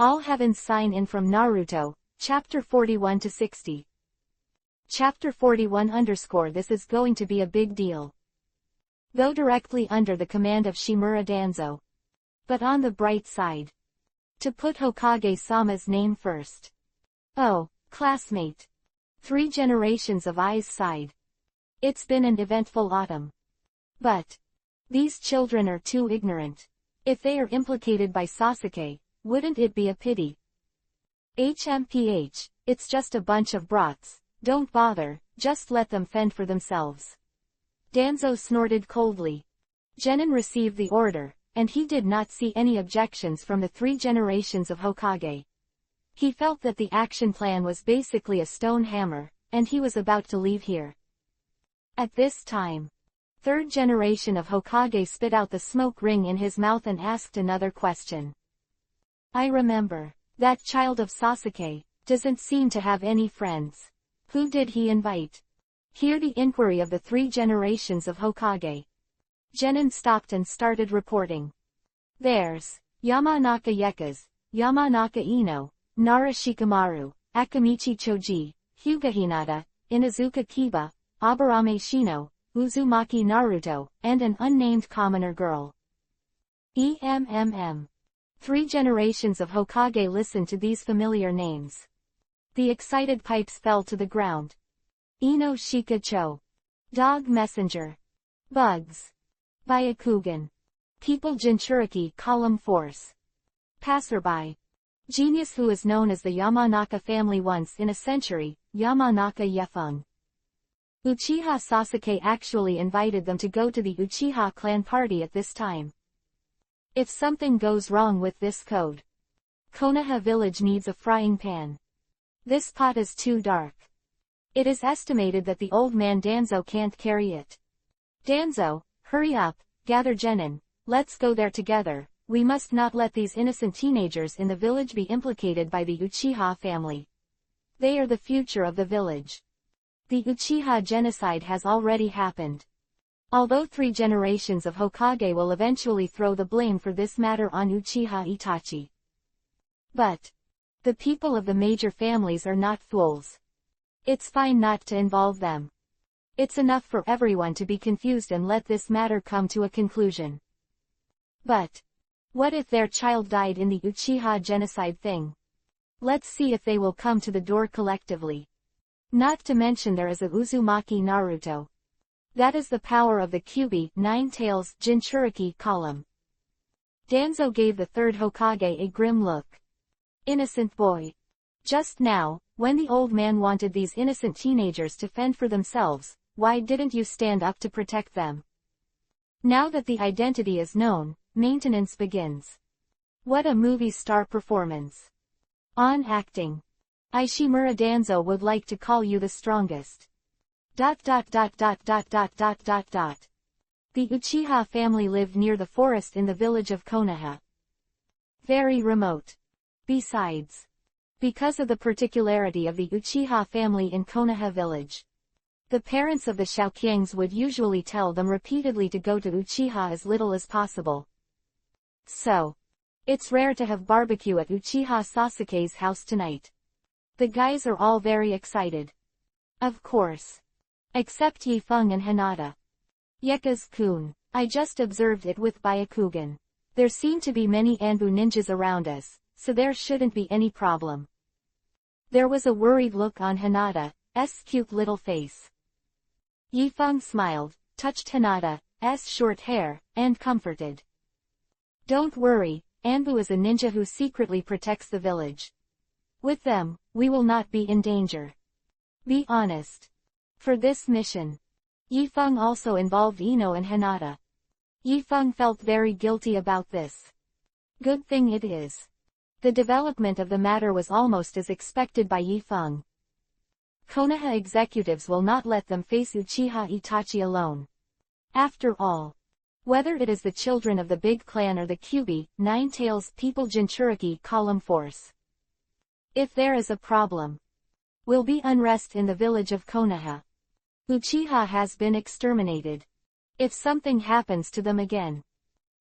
All heavens sign in from Naruto, chapter 41 to 60. Chapter 41 _ This is going to be a big deal. Though directly under the command of Shimura Danzo. But on the bright side. To put Hokage-sama's name first. Oh, classmate. 3 generations of eyes sighed. It's been an eventful autumn. But these children are too ignorant. If they are implicated by Sasuke, wouldn't it be a pity? HMPH, it's just a bunch of brats, don't bother, just let them fend for themselves. Danzo snorted coldly. Genin received the order, and he did not see any objections from the 3 generations of Hokage. He felt that the action plan was basically a stone hammer, and he was about to leave here. At this time, 3rd generation of Hokage spit out the smoke ring in his mouth and asked another question. I remember. That child of Sasuke doesn't seem to have any friends. Who did he invite? Hear the inquiry of the 3 generations of Hokage. Genin stopped and started reporting. There's Yamanaka Yekas, Yamanaka Ino, Nara Shikamaru, Akamichi Choji, Hyuga Hinata, Inazuka Kiba, Aburame Shino, Uzumaki Naruto, and an unnamed commoner girl. 3 generations of Hokage listened to these familiar names. The excited pipes fell to the ground. Ino Shikacho. Dog Messenger. Bugs. Byakugan. People Jinchuriki Column Force. Passerby. Genius who is known as the Yamanaka family once in a century, Yamanaka Yefeng. Uchiha Sasuke actually invited them to go to the Uchiha clan party at this time. If something goes wrong with this code, Konoha village needs a frying pan. This pot is too dark. It is estimated that the old man Danzo can't carry it. Danzo, hurry up, gather Genin, let's go there together, we must not let these innocent teenagers in the village be implicated by the Uchiha family. They are the future of the village. The Uchiha genocide has already happened. Although 3 generations of Hokage will eventually throw the blame for this matter on Uchiha Itachi. But the people of the major families are not fools. It's fine not to involve them. It's enough for everyone to be confused and let this matter come to a conclusion. But what if their child died in the Uchiha genocide thing? Let's see if they will come to the door collectively. Not to mention there is a Uzumaki Naruto. That is the power of the Kyuubi, 9 Tails, Jinchuriki column. Danzo gave the 3rd Hokage a grim look. Innocent boy. Just now, when the old man wanted these innocent teenagers to fend for themselves, why didn't you stand up to protect them? Now that the identity is known, maintenance begins. What a movie star performance. On acting. Shimura Danzo would like to call you the strongest. The Uchiha family lived near the forest in the village of Konoha. Very remote. Besides, because of the particularity of the Uchiha family in Konoha village, the parents of the Shaoqiangs would usually tell them repeatedly to go to Uchiha as little as possible. So, it's rare to have barbecue at Uchiha Sasuke's house tonight. The guys are all very excited. Of course. Except Yifeng and Hinata. Yekas-kun, I just observed it with Byakugan. There seem to be many Anbu ninjas around us, so there shouldn't be any problem. There was a worried look on Hinata's cute little face. Yifeng smiled, touched Hinata's short hair, and comforted. Don't worry, Anbu is a ninja who secretly protects the village. With them, we will not be in danger. Be honest. For this mission, Yifeng also involved Ino and Hinata. Yifeng felt very guilty about this. Good thing it is. The development of the matter was almost as expected by Yifeng. Konoha executives will not let them face Uchiha Itachi alone. After all, whether it is the children of the big clan or the Kyuubi, 9 Tails people Jinchuriki column force. If there is a problem, will be unrest in the village of Konoha. Uchiha has been exterminated. If something happens to them again,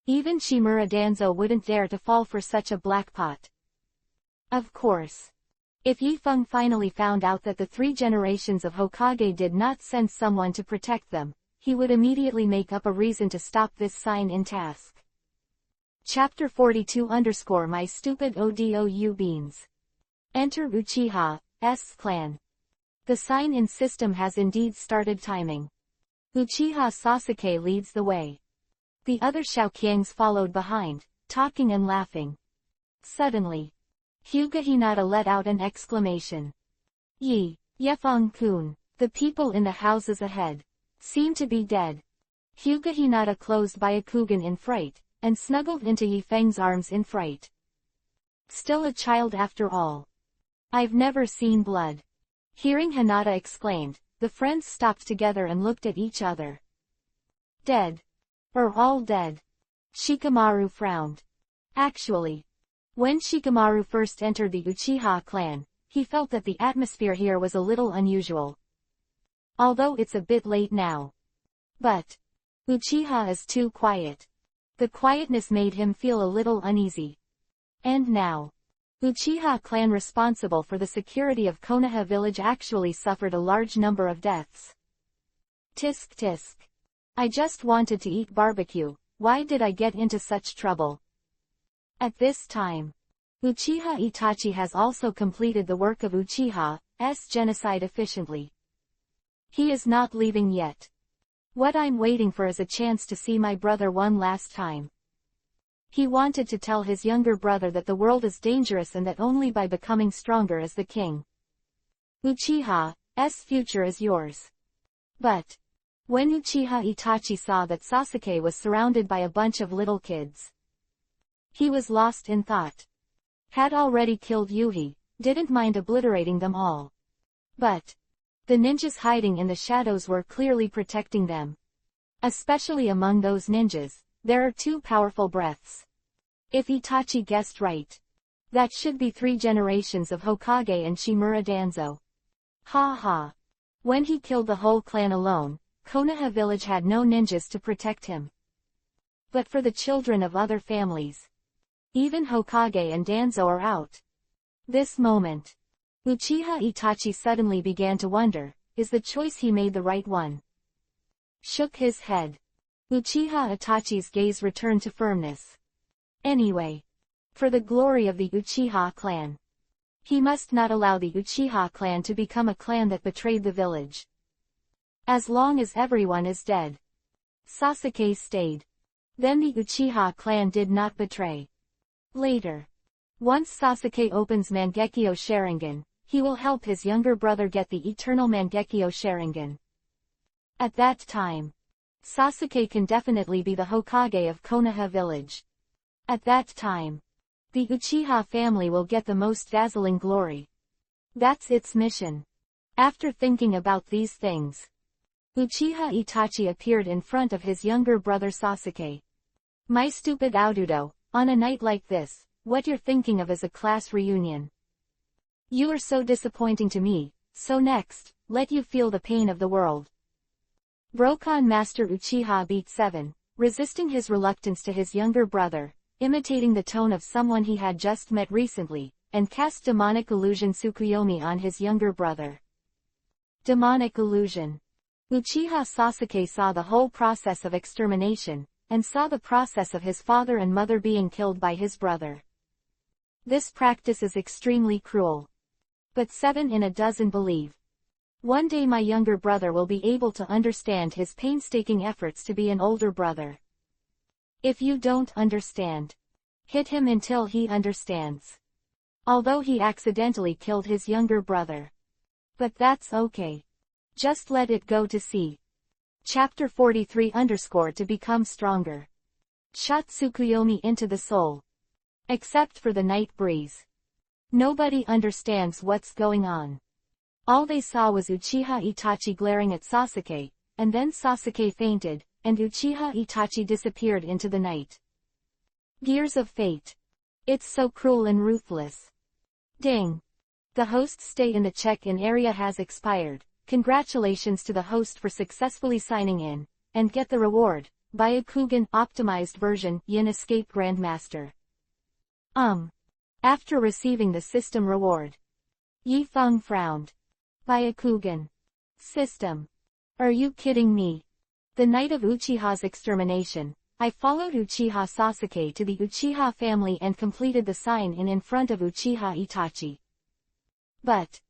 even Shimura Danzo wouldn't dare to fall for such a black pot. Of course. If Yifeng finally found out that the 3 generations of Hokage did not send someone to protect them, he would immediately make up a reason to stop this sign in task. Chapter 42 _ My stupid ODOU beans. Enter Uchiha's clan. The sign-in system has indeed started timing. Uchiha Sasuke leads the way. The other Shaoqiangs followed behind, talking and laughing. Suddenly, Hyuga Hinata let out an exclamation. Yefeng-kun, the people in the houses ahead seem to be dead. Hyuga Hinata closed Byakugan in fright, and snuggled into Yifeng's arms in fright. Still a child after all. I've never seen blood. Hearing Hinata exclaimed, the friends stopped together and looked at each other. Dead. All dead. Shikamaru frowned. Actually, when Shikamaru first entered the Uchiha clan, he felt that the atmosphere here was a little unusual. Although it's a bit late now. But Uchiha is too quiet. The quietness made him feel a little uneasy. And now, Uchiha clan responsible for the security of Konoha village actually suffered a large number of deaths. Tisk tisk. I just wanted to eat barbecue, why did I get into such trouble? At this time, Uchiha Itachi has also completed the work of Uchiha's genocide efficiently. He is not leaving yet. What I'm waiting for is a chance to see my brother one last time. He wanted to tell his younger brother that the world is dangerous and that only by becoming stronger as the king, Uchiha's future is yours. But when Uchiha Itachi saw that Sasuke was surrounded by a bunch of little kids, he was lost in thought. Had already killed Yuhi, didn't mind obliterating them all. But the ninjas hiding in the shadows were clearly protecting them. Especially among those ninjas, there are 2 powerful breaths. If Itachi guessed right, that should be 3 generations of Hokage and Shimura Danzo. Ha ha. When he killed the whole clan alone, Konoha village had no ninjas to protect him. But for the children of other families, even Hokage and Danzo are out. This moment, Uchiha Itachi suddenly began to wonder, is the choice he made the right one? Shook his head. Uchiha Itachi's gaze returned to firmness. Anyway, for the glory of the Uchiha clan, he must not allow the Uchiha clan to become a clan that betrayed the village. As long as everyone is dead, Sasuke stayed. Then the Uchiha clan did not betray. Later, once Sasuke opens Mangekyo Sharingan, he will help his younger brother get the eternal Mangekyo Sharingan. At that time, Sasuke can definitely be the Hokage of Konoha village. At that time, the Uchiha family will get the most dazzling glory. That's its mission. After thinking about these things, Uchiha Itachi appeared in front of his younger brother Sasuke. My stupid Aududo, on a night like this, what you're thinking of is a class reunion. You are so disappointing to me, so next, let you feel the pain of the world. Brokan Master Uchiha beat 7, resisting his reluctance to his younger brother, imitating the tone of someone he had just met recently, and cast demonic illusion Tsukuyomi on his younger brother. Demonic illusion. Uchiha Sasuke saw the whole process of extermination, and saw the process of his father and mother being killed by his brother. This practice is extremely cruel. But 7 in a dozen believe. One day my younger brother will be able to understand his painstaking efforts to be an older brother. If you don't understand, hit him until he understands. Although he accidentally killed his younger brother. But that's okay. Just let it go to see. Chapter 43 _ To become stronger. Shot Tsukuyomi into the soul. Except for the night breeze. Nobody understands what's going on. All they saw was Uchiha Itachi glaring at Sasuke, and then Sasuke fainted, and Uchiha Itachi disappeared into the night. Gears of fate. It's so cruel and ruthless. Ding. The host's stay in the check-in area has expired. Congratulations to the host for successfully signing in, and get the reward, Byakugan optimized version, Yin Escape Grandmaster. after receiving the system reward. Yifeng frowned. Byakugan. System. Are you kidding me? The night of Uchiha's extermination, I followed Uchiha Sasuke to the Uchiha family and completed the sign in front of Uchiha Itachi. But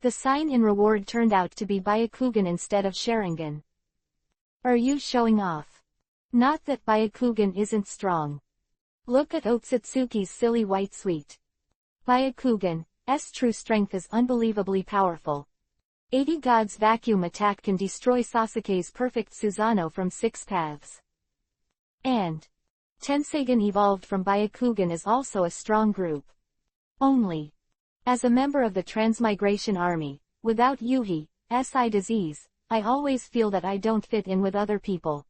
the sign in reward turned out to be Byakugan instead of Sharingan. Are you showing off? Not that Byakugan isn't strong. Look at Otsutsuki's silly white suite. Byakugan's true strength is unbelievably powerful. 80 God's vacuum attack can destroy Sasuke's perfect Susanoo from 6 paths. And Tenseigan evolved from Byakugan is also a strong group. Only as a member of the Transmigration Army, without Yuhi's eye disease, I always feel that I don't fit in with other people.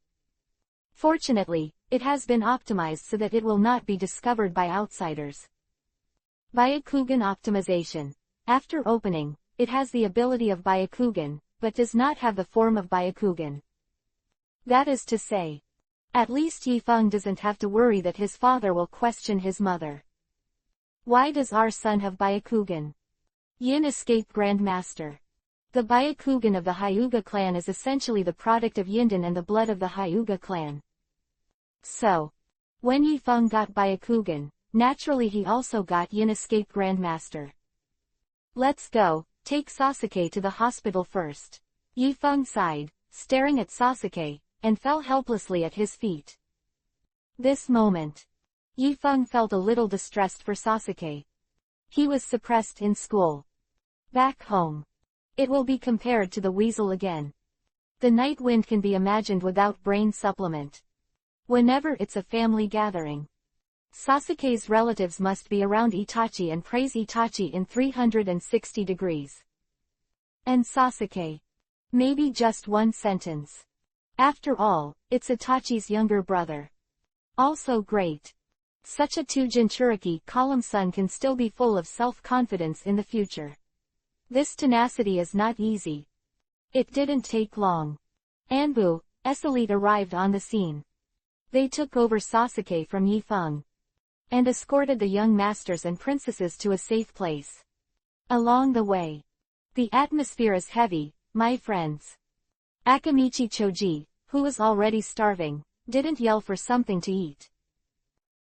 Fortunately, it has been optimized so that it will not be discovered by outsiders. Byakugan optimization. After opening, it has the ability of Byakugan, but does not have the form of Byakugan. That is to say, at least Yifeng doesn't have to worry that his father will question his mother. Why does our son have Byakugan? Yin escape Grandmaster. The Byakugan of the Hyuga clan is essentially the product of Yinden and the blood of the Hyuga clan. So, when Yifeng got Byakugan, naturally he also got Yin escape Grandmaster. Let's go, take Sasuke to the hospital first. Yifeng sighed, staring at Sasuke, and fell helplessly at his feet. This moment, Yifeng felt a little distressed for Sasuke. He was suppressed in school. Back home, it will be compared to the weasel again. The night wind can be imagined without brain supplement. Whenever it's a family gathering, Sasuke's relatives must be around Itachi and praise Itachi in 360 degrees. And Sasuke. Maybe just one sentence. After all, it's Itachi's younger brother. Also great. Such a Jinchuriki column son can still be full of self-confidence in the future. This tenacity is not easy. It didn't take long. Anbu's elite arrived on the scene. They took over Sasuke from Yifeng and escorted the young masters and princesses to a safe place. Along the way, the atmosphere is heavy, my friends. Akamichi Choji, who was already starving, didn't yell for something to eat.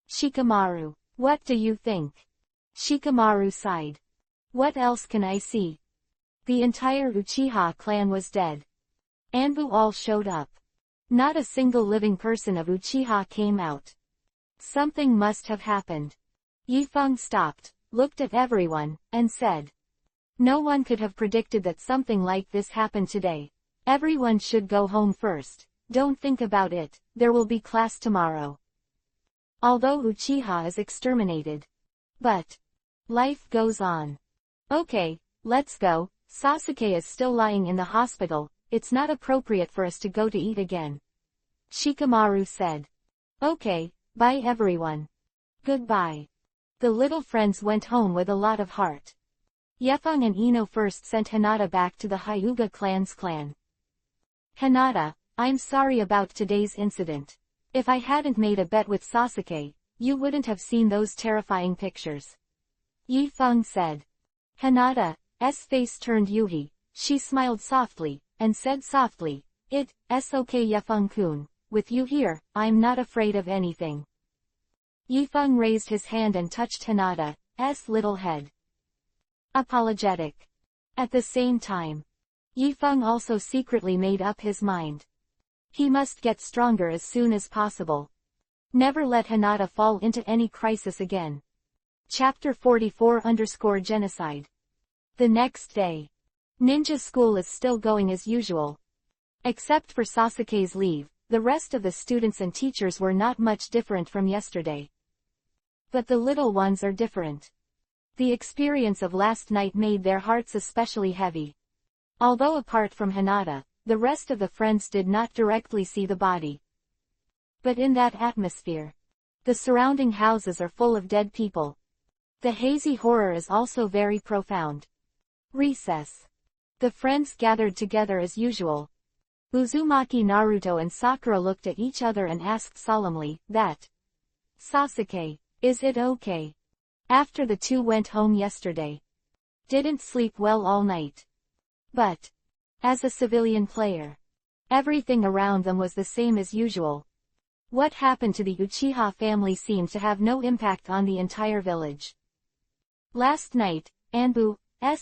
Shikamaru, what do you think? Shikamaru sighed. What else can I see? The entire Uchiha clan was dead. Anbu all showed up. Not a single living person of Uchiha came out. Something must have happened. Yifeng stopped, looked at everyone, and said, no one could have predicted that something like this happened today. Everyone should go home first. Don't think about it, there will be class tomorrow. Although Uchiha is exterminated. But life goes on. Okay, let's go. Sasuke is still lying in the hospital, it's not appropriate for us to go to eat again. Shikamaru said. Okay, bye everyone. Goodbye. The little friends went home with a lot of heart. Yefeng and Ino first sent Hinata back to the Hyuga clan's clan. Hinata, I'm sorry about today's incident. If I hadn't made a bet with Sasuke, you wouldn't have seen those terrifying pictures. Yifeng said. Hinata's face turned Yuhi. She smiled softly, and said softly, It's okay Yifeng-kun, with you here, I'm not afraid of anything. Yifeng raised his hand and touched Hinata's little head. Apologetic. At the same time, Yifeng also secretly made up his mind. He must get stronger as soon as possible. Never let Hinata fall into any crisis again. Chapter 44_Genocide. The next day. Ninja school is still going as usual. Except for Sasuke's leave, the rest of the students and teachers were not much different from yesterday. But the little ones are different. The experience of last night made their hearts especially heavy. Although apart from Hinata, the rest of the friends did not directly see the body. But in that atmosphere, the surrounding houses are full of dead people. The hazy horror is also very profound. Recess. The friends gathered together as usual. Uzumaki, Naruto and Sakura looked at each other and asked solemnly, Sasuke, is it okay? After the two went home yesterday. Didn't sleep well all night. But, as a civilian player, everything around them was the same as usual. What happened to the Uchiha family seemed to have no impact on the entire village. Last night, Anbu's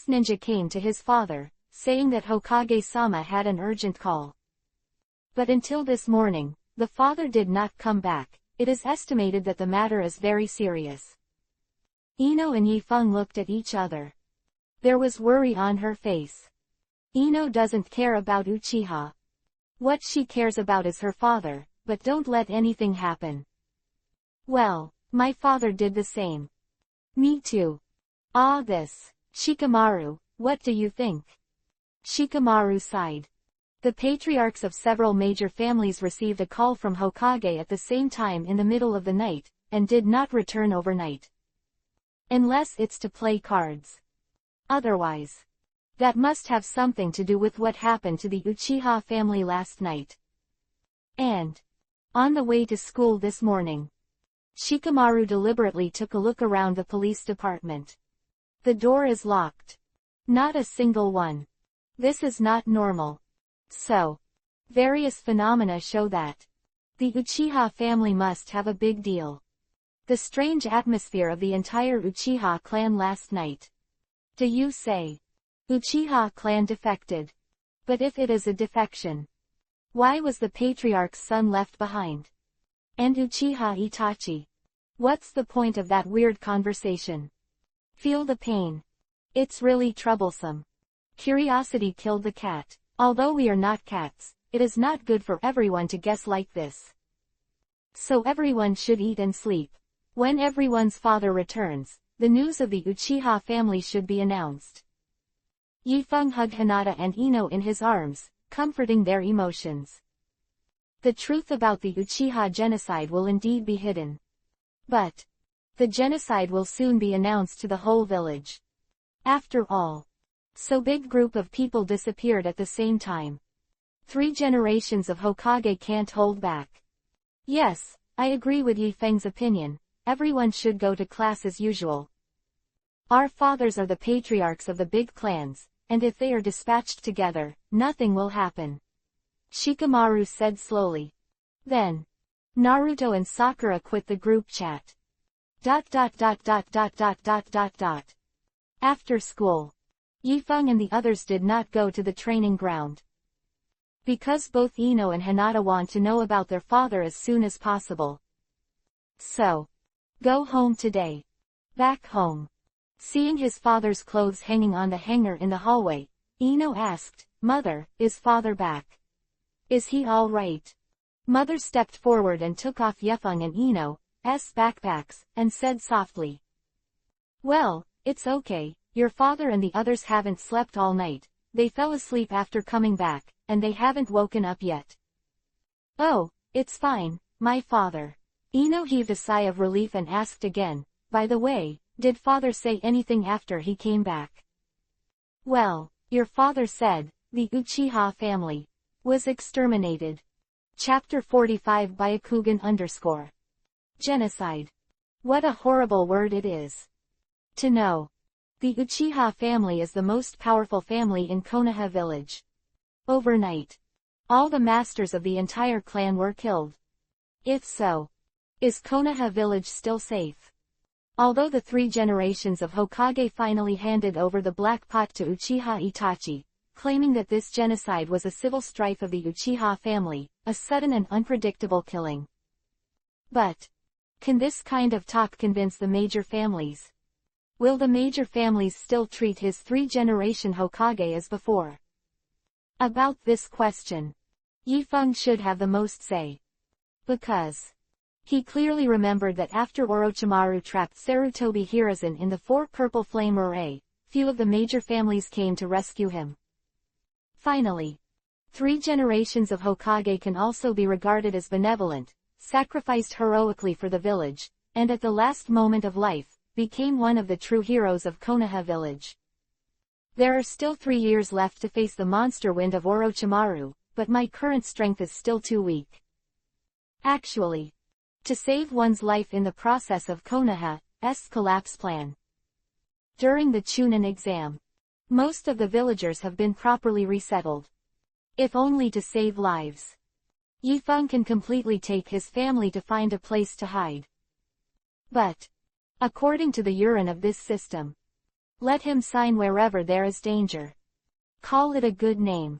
ninja came to his father, saying that Hokage-sama had an urgent call. But until this morning, the father did not come back. It is estimated that the matter is very serious. Ino and Yifeng looked at each other. There was worry on her face. Ino doesn't care about Uchiha. What she cares about is her father, but don't let anything happen. Well, my father did the same. Me too. This. Shikamaru, what do you think? Shikamaru sighed. The patriarchs of several major families received a call from Hokage at the same time in the middle of the night, and did not return overnight. Unless it's to play cards. Otherwise. That must have something to do with what happened to the Uchiha family last night. And, on the way to school this morning, Shikamaru deliberately took a look around the police department. The door is locked. Not a single one. This is not normal. So, various phenomena show that the Uchiha family must have a big deal. The strange atmosphere of the entire Uchiha clan last night. Do you say Uchiha clan defected? But if it is a defection, why was the patriarch's son left behind? And Uchiha Itachi? What's the point of that weird conversation? Feel the pain. It's really troublesome. Curiosity killed the cat. Although we are not cats, it is not good for everyone to guess like this. So everyone should eat and sleep. When everyone's father returns, the news of the Uchiha family should be announced. Yifeng hugged Hinata and Ino in his arms, comforting their emotions. The truth about the Uchiha genocide will indeed be hidden. But the genocide will soon be announced to the whole village. After all, so big group of people disappeared at the same time. 3 generations of Hokage can't hold back. Yes, I agree with Yifeng's opinion. Everyone should go to class as usual. Our fathers are the patriarchs of the big clans, and if they are dispatched together, nothing will happen. Shikamaru said slowly. Then, Naruto and Sakura quit the group chat. After school, Yifeng and the others did not go to the training ground. Because both Ino and Hinata want to know about their father as soon as possible. So, go home today. Back home. Seeing his father's clothes hanging on the hanger in the hallway, Ino asked, "Mother, is father back? Is he all right?" Mother stepped forward and took off Yifeng and Ino's backpacks, and said softly, "Well, it's okay, your father and the others haven't slept all night, they fell asleep after coming back, and they haven't woken up yet." "Oh, it's fine, my father." Ino heaved a sigh of relief and asked again, "By the way, did father say anything after he came back?" "Well, your father said, the Uchiha family was exterminated." Chapter 45 Byakugan_ Genocide. What a horrible word it is. To know. The Uchiha family is the most powerful family in Konoha village. Overnight, all the masters of the entire clan were killed. If so, is Konoha village still safe? Although the 3 generations of Hokage finally handed over the black pot to Uchiha Itachi, claiming that this genocide was a civil strife of the Uchiha family, a sudden and unpredictable killing. But, can this kind of talk convince the major families? Will the major families still treat his 3-generation Hokage as before? About this question, Yifeng should have the most say. Because he clearly remembered that after Orochimaru trapped Sarutobi Hiruzen in the 4 purple flame array, few of the major families came to rescue him. Finally, 3 generations of Hokage can also be regarded as benevolent, sacrificed heroically for the village, and at the last moment of life, became one of the true heroes of Konoha village. There are still 3 years left to face the monster wind of Orochimaru, but my current strength is still too weak. Actually, to save one's life in the process of Konoha, collapse plan. During the Chunin exam, most of the villagers have been properly resettled. If only to save lives. Yifeng can completely take his family to find a place to hide. But, according to the urine of this system, let him sign wherever there is danger. Call it a good name.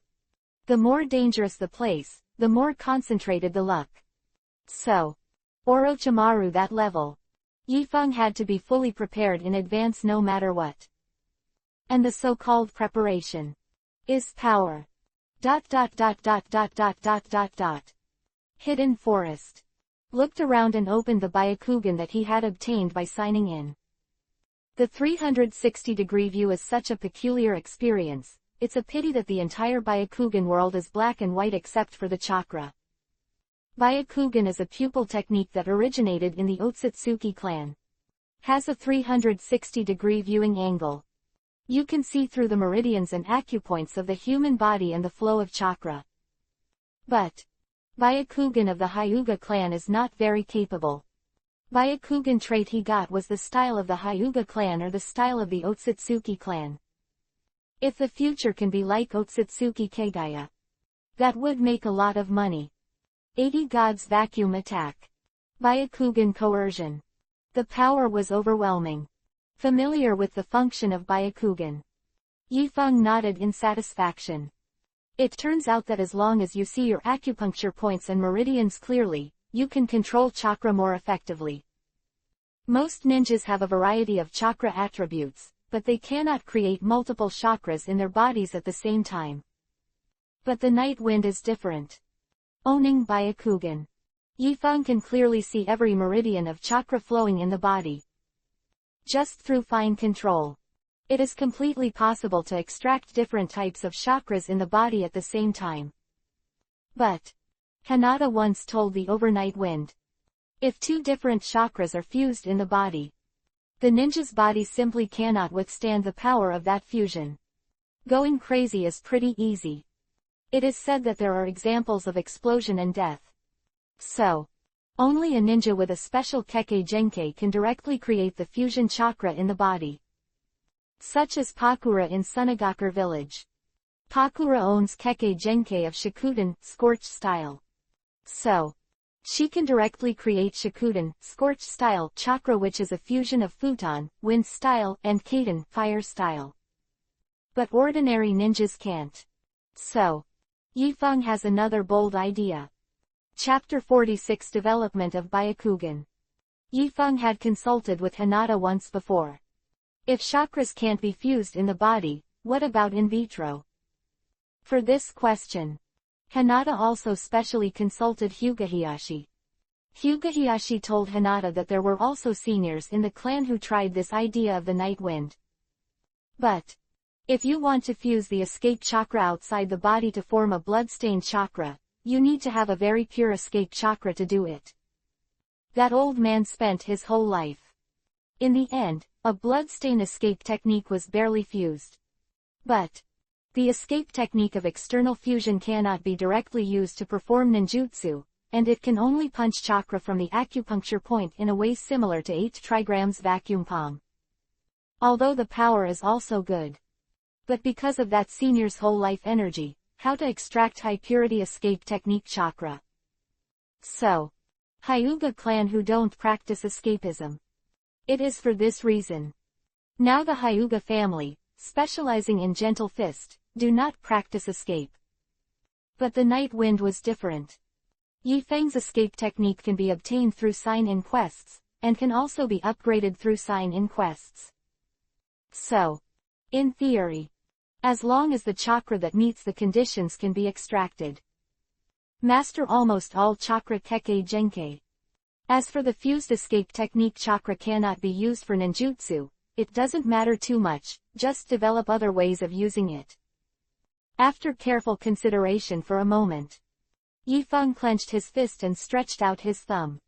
The more dangerous the place, the more concentrated the luck. So, Orochimaru that level. Yifeng had to be fully prepared in advance no matter what. And the so-called preparation is power. ... Hidden forest. Looked around and opened the Byakugan that he had obtained by signing in. The 360-degree view is such a peculiar experience, it's a pity that the entire Byakugan world is black and white except for the chakra. Byakugan is a pupil technique that originated in the Otsutsuki clan. Has a 360-degree viewing angle. You can see through the meridians and acupoints of the human body and the flow of chakra. But Byakugan of the Hyuga clan is not very capable. Byakugan trait he got was the style of the Hyuga clan or the style of the Otsutsuki clan. If the future can be like Otsutsuki Kagaya, that would make a lot of money. 80 Gods Vacuum Attack. Byakugan Coercion. The power was overwhelming. Familiar with the function of Byakugan, Yifeng nodded in satisfaction. It turns out that as long as you see your acupuncture points and meridians clearly, you can control chakra more effectively. Most ninjas have a variety of chakra attributes, but they cannot create multiple chakras in their bodies at the same time. But the Night Wind is different. Owning Byakugan, Yifeng can clearly see every meridian of chakra flowing in the body. Just through fine control, it is completely possible to extract different types of chakras in the body at the same time. But Hinata once told the Overnight Wind, if two different chakras are fused in the body, the ninja's body simply cannot withstand the power of that fusion. Going crazy is pretty easy. It is said that there are examples of explosion and death. So, only a ninja with a special Kekkei Genkei can directly create the fusion chakra in the body. Such as Pakura in Sunagakure village. Pakura owns Kekkei Genkei of Shikuden, scorched style. So, she can directly create Shikuden, scorched style chakra, which is a fusion of Futon, wind style, and Kaden, fire style. But ordinary ninjas can't. So, Yifeng has another bold idea. Chapter 46 Development of Byakugan. Yifeng had consulted with Hinata once before. If chakras can't be fused in the body, what about in vitro? For this question, Hinata also specially consulted Hyuga-Hiyashi. Hyuga-Hiyashi told Hinata that there were also seniors in the clan who tried this idea of the Night Wind. But if you want to fuse the escape chakra outside the body to form a bloodstained chakra, you need to have a very pure escape chakra to do it. That old man spent his whole life. In the end, a bloodstain escape technique was barely fused. But the escape technique of external fusion cannot be directly used to perform ninjutsu, and it can only punch chakra from the acupuncture point in a way similar to 8 trigrams vacuum palm. Although the power is also good. But because of that senior's whole life energy, how to extract high-purity escape technique chakra. So, Hyuga clan who don't practice escapism. It is for this reason. Now the Hyuga family, specializing in gentle fist, do not practice escape. But the Night Wind was different. Yifeng's escape technique can be obtained through sign-in quests, and can also be upgraded through sign-in quests. So, in theory, as long as the chakra that meets the conditions can be extracted, master almost all chakra Kekkei Genkei. As for the fused escape technique, chakra cannot be used for ninjutsu, it doesn't matter too much, just develop other ways of using it. After careful consideration for a moment, Yifeng clenched his fist and stretched out his thumb.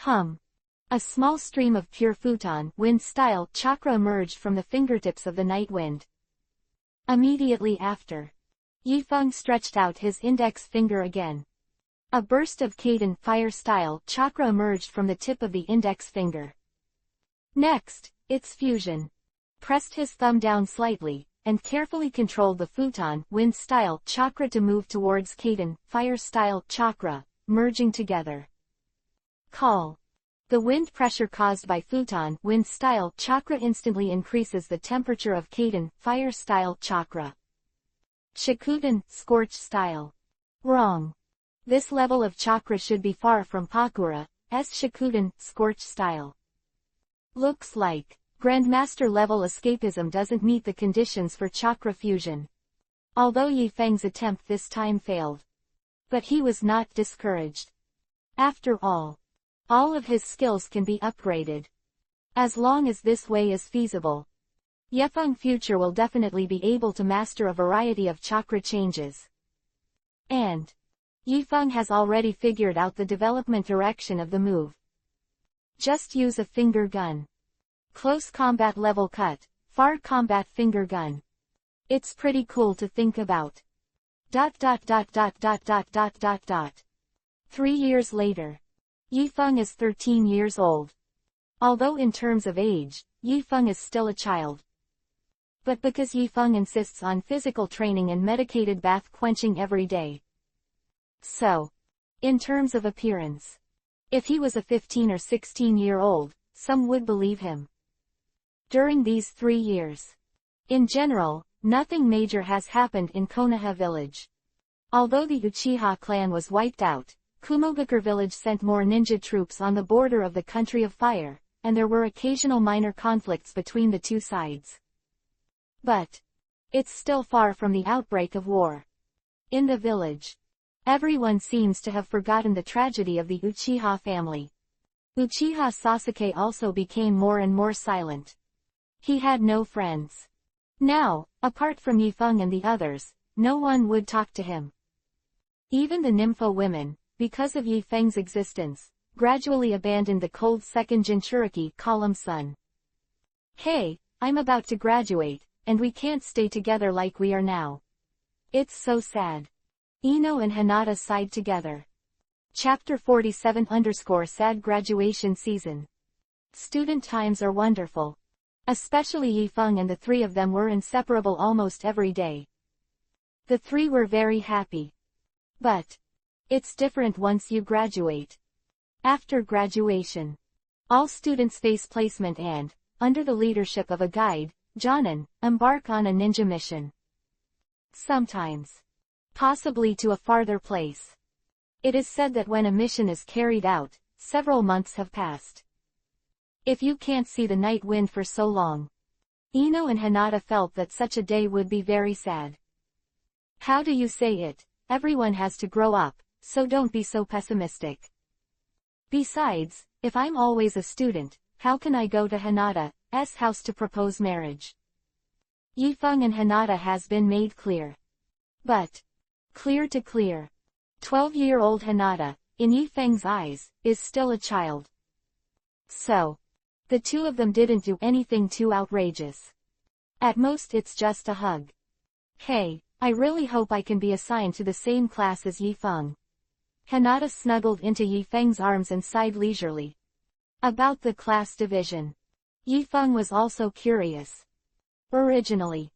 A small stream of pure futon, wind-style chakra emerged from the fingertips of the Night Wind. Immediately after, Yifeng stretched out his index finger again. A burst of Kaden, fire-style chakra emerged from the tip of the index finger. Next, it's fusion. Pressed his thumb down slightly, and carefully controlled the futon wind style chakra to move towards Kaden fire style chakra, merging together. Call. The wind pressure caused by futon wind style chakra instantly increases the temperature of Kaden fire style chakra. Shikuten scorch style. Wrong. This level of chakra should be far from Pakura's Shikuten scorch style. Looks like Grandmaster level escapism doesn't meet the conditions for chakra fusion. Although Yi Feng's attempt this time failed. But he was not discouraged. After all of his skills can be upgraded. As long as this way is feasible, Yifeng future will definitely be able to master a variety of chakra changes. And Yifeng has already figured out the development direction of the move. Just use a finger gun. Close combat level cut, far combat finger gun. It's pretty cool to think about. 3 years later. Yifeng is 13 years old. Although in terms of age, Yifeng is still a child. But because Yifeng insists on physical training and medicated bath quenching every day. So, in terms of appearance, if he was a 15 or 16-year-old, some would believe him. During these 3 years, in general, nothing major has happened in Konoha village. Although the Uchiha clan was wiped out, Kumogakure village sent more ninja troops on the border of the Country of Fire, and there were occasional minor conflicts between the two sides. But it's still far from the outbreak of war. In the village, everyone seems to have forgotten the tragedy of the Uchiha family. Uchiha Sasuke also became more and more silent. He had no friends. Now, apart from Yifeng and the others, no one would talk to him. Even the nympho women, because of Yifeng's existence, gradually abandoned the cold second Jinchuriki column sun. Hey, I'm about to graduate, and we can't stay together like we are now. It's so sad. Ino and Hinata sighed together. Chapter 47_sad graduation season. Student times are wonderful. Especially Yifeng and the three of them were inseparable almost every day. The three were very happy. But it's different once you graduate. After graduation, all students face placement and, under the leadership of a guide, Jonin, embark on a ninja mission. Sometimes, possibly to a farther place. It is said that when a mission is carried out, several months have passed. If you can't see the night wind for so long. Ino and Hinata felt that such a day would be very sad. How do you say it? Everyone has to grow up, so don't be so pessimistic. Besides, if I'm always a student, how can I go to Hinata's house to propose marriage? Yifeng and Hinata has been made clear. But, clear to clear. 12-year-old Hinata, in Yifeng's eyes, is still a child. So, the two of them didn't do anything too outrageous. At most it's just a hug. Hey, I really hope I can be assigned to the same class as Yifeng. Hinata snuggled into Yifeng's arms and sighed leisurely. About the class division. Yifeng was also curious. Originally,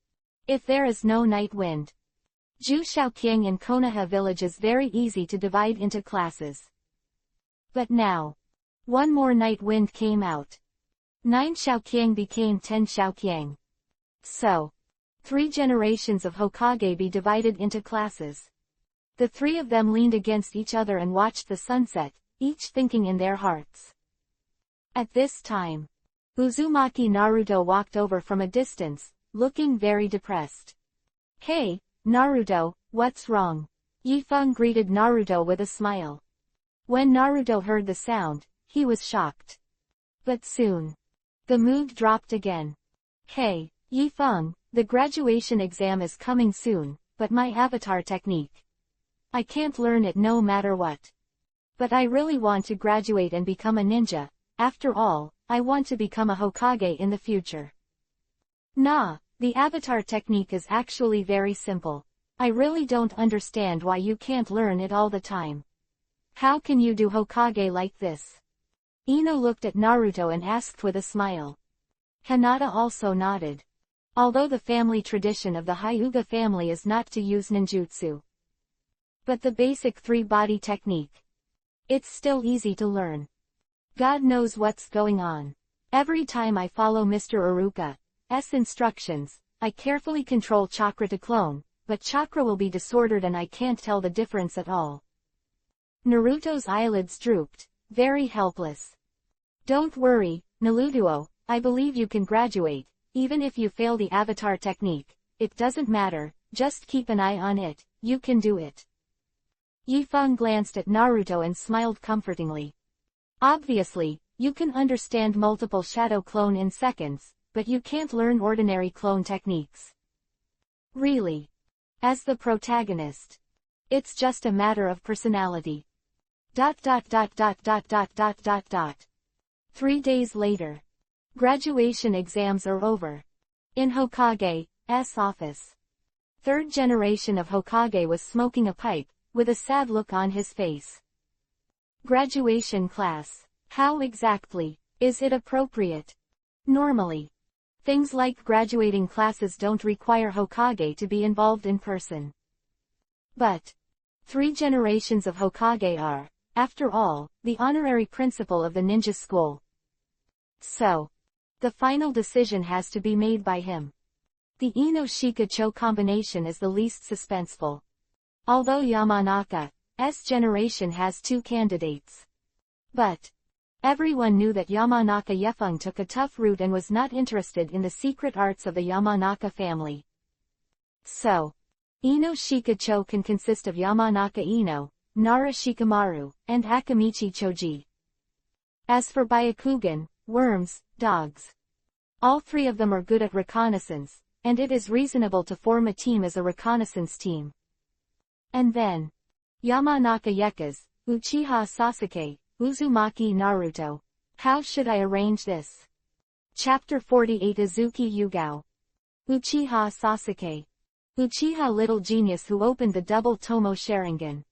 if there is no night wind, Ju Shaoqiang in Konoha village is very easy to divide into classes. But now, one more night wind came out. 9 Shaoqiang became 10 Shaoqiang. So, 3 generations of Hokage be divided into classes. The three of them leaned against each other and watched the sunset, each thinking in their hearts. At this time, Uzumaki Naruto walked over from a distance, looking very depressed. Hey, Naruto, what's wrong? Yifeng greeted Naruto with a smile. When Naruto heard the sound, he was shocked. But soon, the mood dropped again. Hey, Yifeng, the graduation exam is coming soon, but my avatar technique. I can't learn it no matter what. But I really want to graduate and become a ninja. After all, I want to become a Hokage in the future. Nah, the avatar technique is actually very simple. I really don't understand why you can't learn it all the time. How can you do Hokage like this? Ino looked at Naruto and asked with a smile. Hinata also nodded. Although the family tradition of the Hyuga family is not to use ninjutsu, but the basic three-body technique, it's still easy to learn. God knows what's going on. Every time I follow Mr. Uruka's instructions, I carefully control chakra to clone, but chakra will be disordered and I can't tell the difference at all. Naruto's eyelids drooped, very helpless. Don't worry, Naruto, I believe you can graduate, even if you fail the avatar technique. It doesn't matter, just keep an eye on it, you can do it. Yifeng glanced at Naruto and smiled comfortingly. Obviously, you can understand multiple shadow clone in seconds, but you can't learn ordinary clone techniques. Really? As the protagonist. It's just a matter of personality. 3 days later. Graduation exams are over. In Hokage's office. Third generation of Hokage was smoking a pipe, with a sad look on his face. Graduation class. How exactly is it appropriate? Normally, things like graduating classes don't require Hokage to be involved in person. But 3 generations of Hokage are, after all, the honorary principal of the ninja school. So, the final decision has to be made by him. The Ino-Shika-Cho combination is the least suspenseful. Although Yamanaka's generation has 2 candidates. But everyone knew that Yamanaka Yefeng took a tough route and was not interested in the secret arts of the Yamanaka family. So, Ino-Shika-Cho can consist of Yamanaka Ino, Nara Shikamaru, and Akamichi Choji. As for Byakugan, worms, dogs. All 3 of them are good at reconnaissance, and it is reasonable to form a team as a reconnaissance team. And then, Yamanaka Yakuza, Uchiha Sasuke, Uzumaki Naruto. How should I arrange this? Chapter 48 Azuki Yugao. Uchiha Sasuke. Uchiha little genius who opened the double Tomo Sharingan.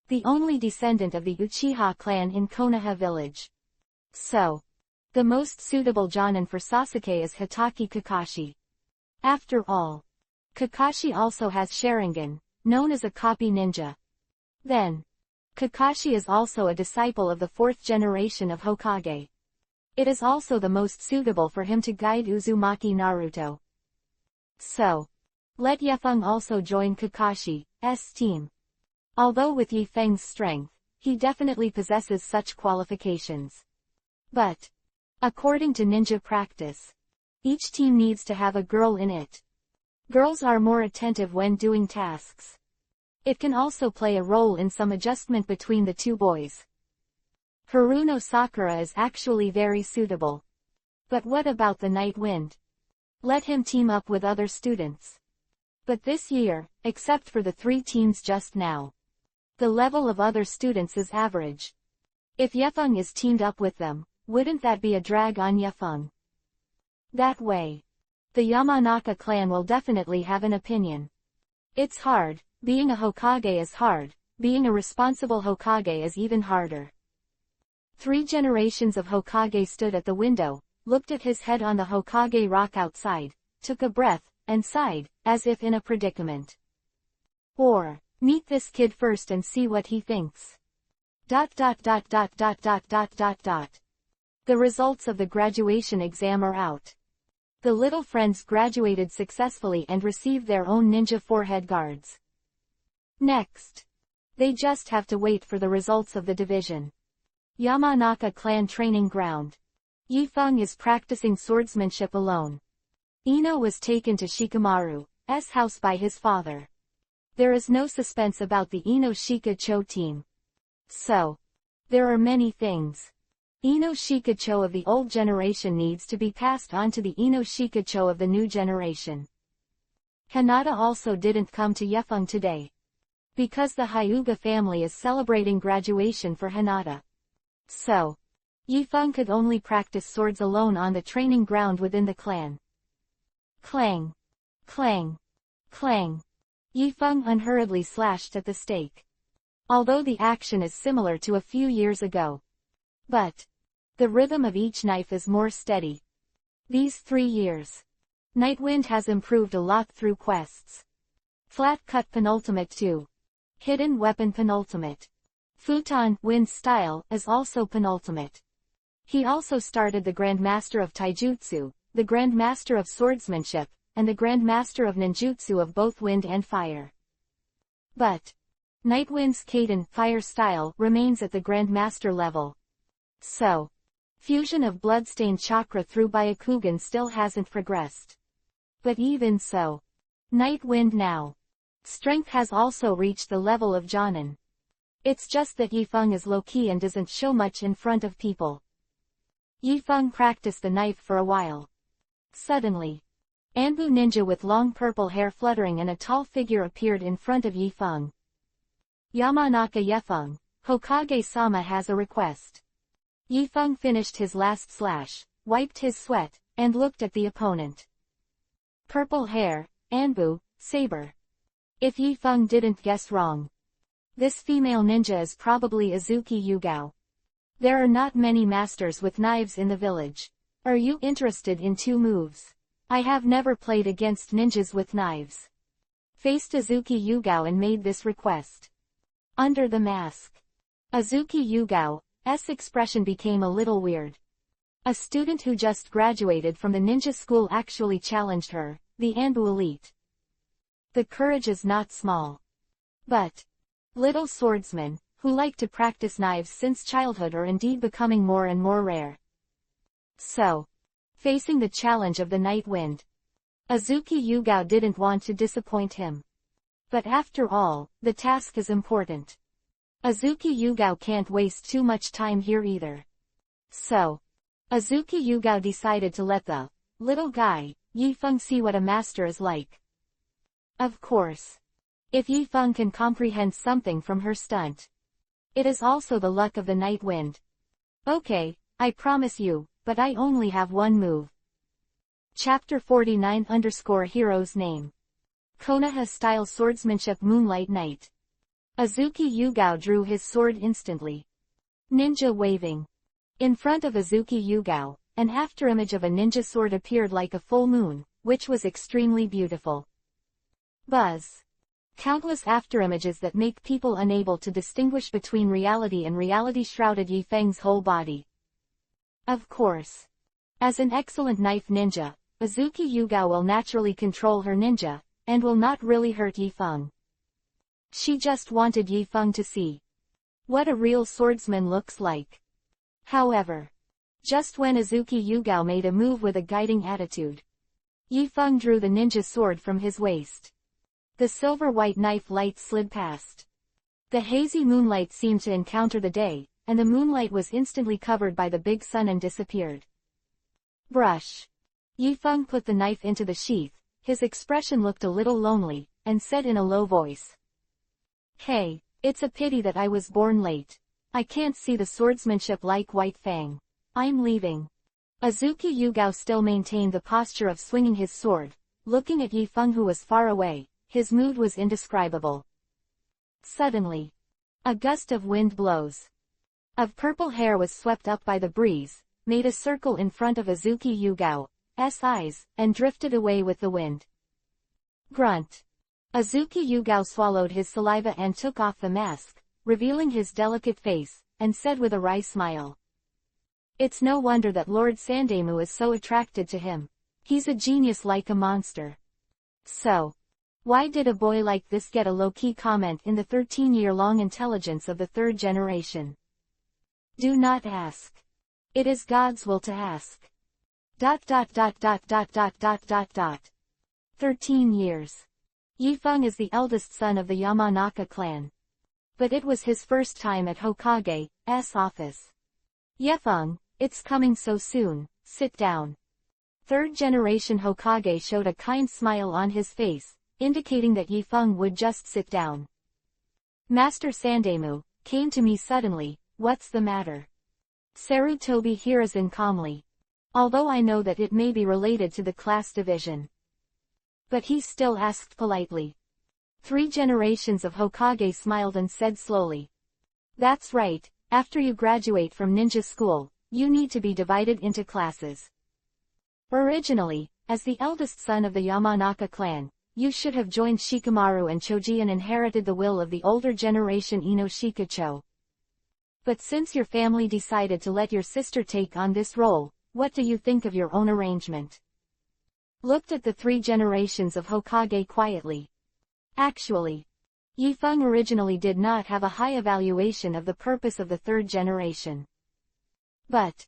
The only descendant of the Uchiha clan in Konoha village. So, the most suitable Jonin for Sasuke is Hitaki Kakashi. After all, Kakashi also has Sharingan, known as a copy ninja. Then, Kakashi is also a disciple of the 4th generation of Hokage. It is also the most suitable for him to guide Uzumaki Naruto. So, let Yefeng also join Kakashi's team. Although with Yifeng's strength, he definitely possesses such qualifications. But, according to ninja practice, each team needs to have a girl in it. Girls are more attentive when doing tasks. It can also play a role in some adjustment between the 2 boys. Haruno Sakura is actually very suitable. But what about the Night Wind? Let him team up with other students. But this year, except for the 3 teams just now, the level of other students is average. If Yefeng is teamed up with them, wouldn't that be a drag on Yefeng? That way, the Yamanaka clan will definitely have an opinion. It's hard, being a Hokage is hard, being a responsible Hokage is even harder. 3 generations of Hokage stood at the window, looked at his head on the Hokage rock outside, took a breath, and sighed, as if in a predicament. Or, meet this kid first and see what he thinks. The results of the graduation exam are out. The little friends graduated successfully and received their own ninja forehead guards. Next, they just have to wait for the results of the division. Yamanaka clan training ground. Yifeng is practicing swordsmanship alone. Ino was taken to Shikamaru's house by his father. There is no suspense about the Ino-Shika-Cho team. So, there are many things. Ino-Shika-Cho of the old generation needs to be passed on to the Ino-Shika-Cho of the new generation. Hinata also didn't come to Yefeng today. Because the Hyuga family is celebrating graduation for Hinata. So, Yifeng could only practice swords alone on the training ground within the clan. Clang! Clang! Clang! Yifeng unhurriedly slashed at the stake. Although the action is similar to a few years ago. But, The rhythm of each knife is more steady. These 3 years. Nightwind has improved a lot through quests. Flat Cut Penultimate 2. Hidden Weapon Penultimate. Futon Wind Style is also penultimate. He also started the Grandmaster of Taijutsu, the Grandmaster of Swordsmanship, and the Grandmaster of Ninjutsu of both Wind and Fire. But Nightwind's Kaden Fire style remains at the Grandmaster level. So, fusion of Bloodstained Chakra through Byakugan still hasn't progressed. But even so, Nightwind now. Strength has also reached the level of Jonin. It's just that Yifeng is low-key and doesn't show much in front of people. Yifeng practiced the knife for a while. Suddenly, Anbu ninja with long purple hair fluttering and a tall figure appeared in front of Yifeng. Yamanaka Yifeng, Hokage-sama has a request. Yifeng finished his last slash, wiped his sweat, and looked at the opponent. Purple hair, Anbu, saber. If Yifeng didn't guess wrong, this female ninja is probably Azuki Yugao. There are not many masters with knives in the village. Are you interested in 2 moves? I have never played against ninjas with knives. Faced Azuki Yugao and made this request. Under the mask, Azuki Yugao's expression became a little weird. A student who just graduated from the ninja school actually challenged her, the Anbu elite. The courage is not small. But little swordsmen, who like to practice knives since childhood, are indeed becoming more and more rare. So, facing the challenge of the Nightwind, Azuki Yugao didn't want to disappoint him. But after all, the task is important. Azuki Yugao can't waste too much time here either. So, Azuki Yugao decided to let the little guy, Yifeng, see what a master is like. Of course, if Yifeng can comprehend something from her stunt, it is also the luck of the Nightwind. Okay, I promise you, but I only have 1 move. Chapter 49_Hero's Name. Konoha Style Swordsmanship Moonlight Night. Azuki Yugao drew his sword instantly. Ninja waving. In front of Azuki Yugao, an afterimage of a ninja sword appeared like a full moon, which was extremely beautiful. Buzz. Countless afterimages that make people unable to distinguish between reality and reality shrouded Yifeng's whole body. Of course. As an excellent knife ninja, Azuki Yugao will naturally control her ninja, and will not really hurt Yifeng. She just wanted Yifeng to see what a real swordsman looks like. However, just when Azuki Yugao made a move with a guiding attitude, Yifeng drew the ninja sword from his waist. The silver-white knife light slid past. The hazy moonlight seemed to encounter the day, and the moonlight was instantly covered by the big sun and disappeared. Brush. Yifeng put the knife into the sheath, his expression looked a little lonely, and said in a low voice. Hey, it's a pity that I was born late. I can't see the swordsmanship like White Fang. I'm leaving. Azuki Yugao still maintained the posture of swinging his sword, looking at Yifeng who was far away. His mood was indescribable. Suddenly, a gust of wind blows. Of purple hair was swept up by the breeze, made a circle in front of Azuki Yugao's eyes, and drifted away with the wind. Grunt. Azuki Yugao swallowed his saliva and took off the mask, revealing his delicate face, and said with a wry smile. It's no wonder that Lord Sandemu is so attracted to him. He's a genius like a monster. So, why did a boy like this get a low-key comment in the 13-year-long intelligence of the 3rd generation? Do not ask. It is God's will to ask. ... 13 years. Yifeng is the eldest son of the Yamanaka clan. But it was his first time at Hokage's office. Yifeng, it's coming so soon, sit down. 3rd generation Hokage showed a kind smile on his face, indicating that Yifeng would just sit down. Master Sandemu came to me suddenly. What's the matter? Sarutobi Hiruzen calmly. Although I know that it may be related to the class division. But he still asked politely. 3 generations of Hokage smiled and said slowly. That's right, after you graduate from ninja school, you need to be divided into classes. Originally, as the eldest son of the Yamanaka clan, you should have joined Shikamaru and Choji and inherited the will of the older generation Ino Shikacho. But since your family decided to let your sister take on this role, what do you think of your own arrangement? Looked at the 3 generations of Hokage quietly. Actually, Yifeng originally did not have a high evaluation of the purpose of the 3rd generation. But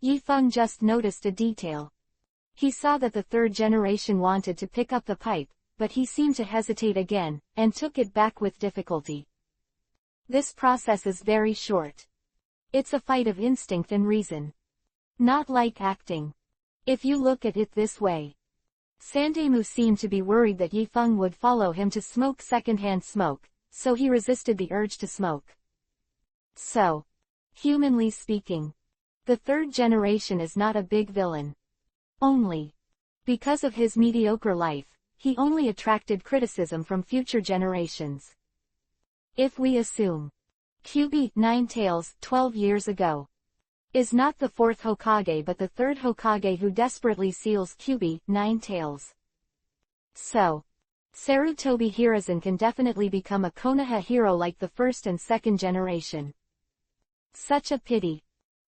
Yifeng just noticed a detail. He saw that the 3rd generation wanted to pick up the pipe, but he seemed to hesitate again, and took it back with difficulty. This process is very short. It's a fight of instinct and reason. Not like acting. If you look at it this way. Sandemu seemed to be worried that Yifeng would follow him to smoke secondhand smoke, so he resisted the urge to smoke. So, humanly speaking, the 3rd generation is not a big villain. Only because of his mediocre life, he only attracted criticism from future generations. If we assume Kyubi, 9 Tails, 12 years ago, is not the 4th Hokage but the 3rd Hokage who desperately seals Kyubi, 9 Tails. So, Sarutobi Hiruzen can definitely become a Konoha hero like the 1st and 2nd generation. Such a pity.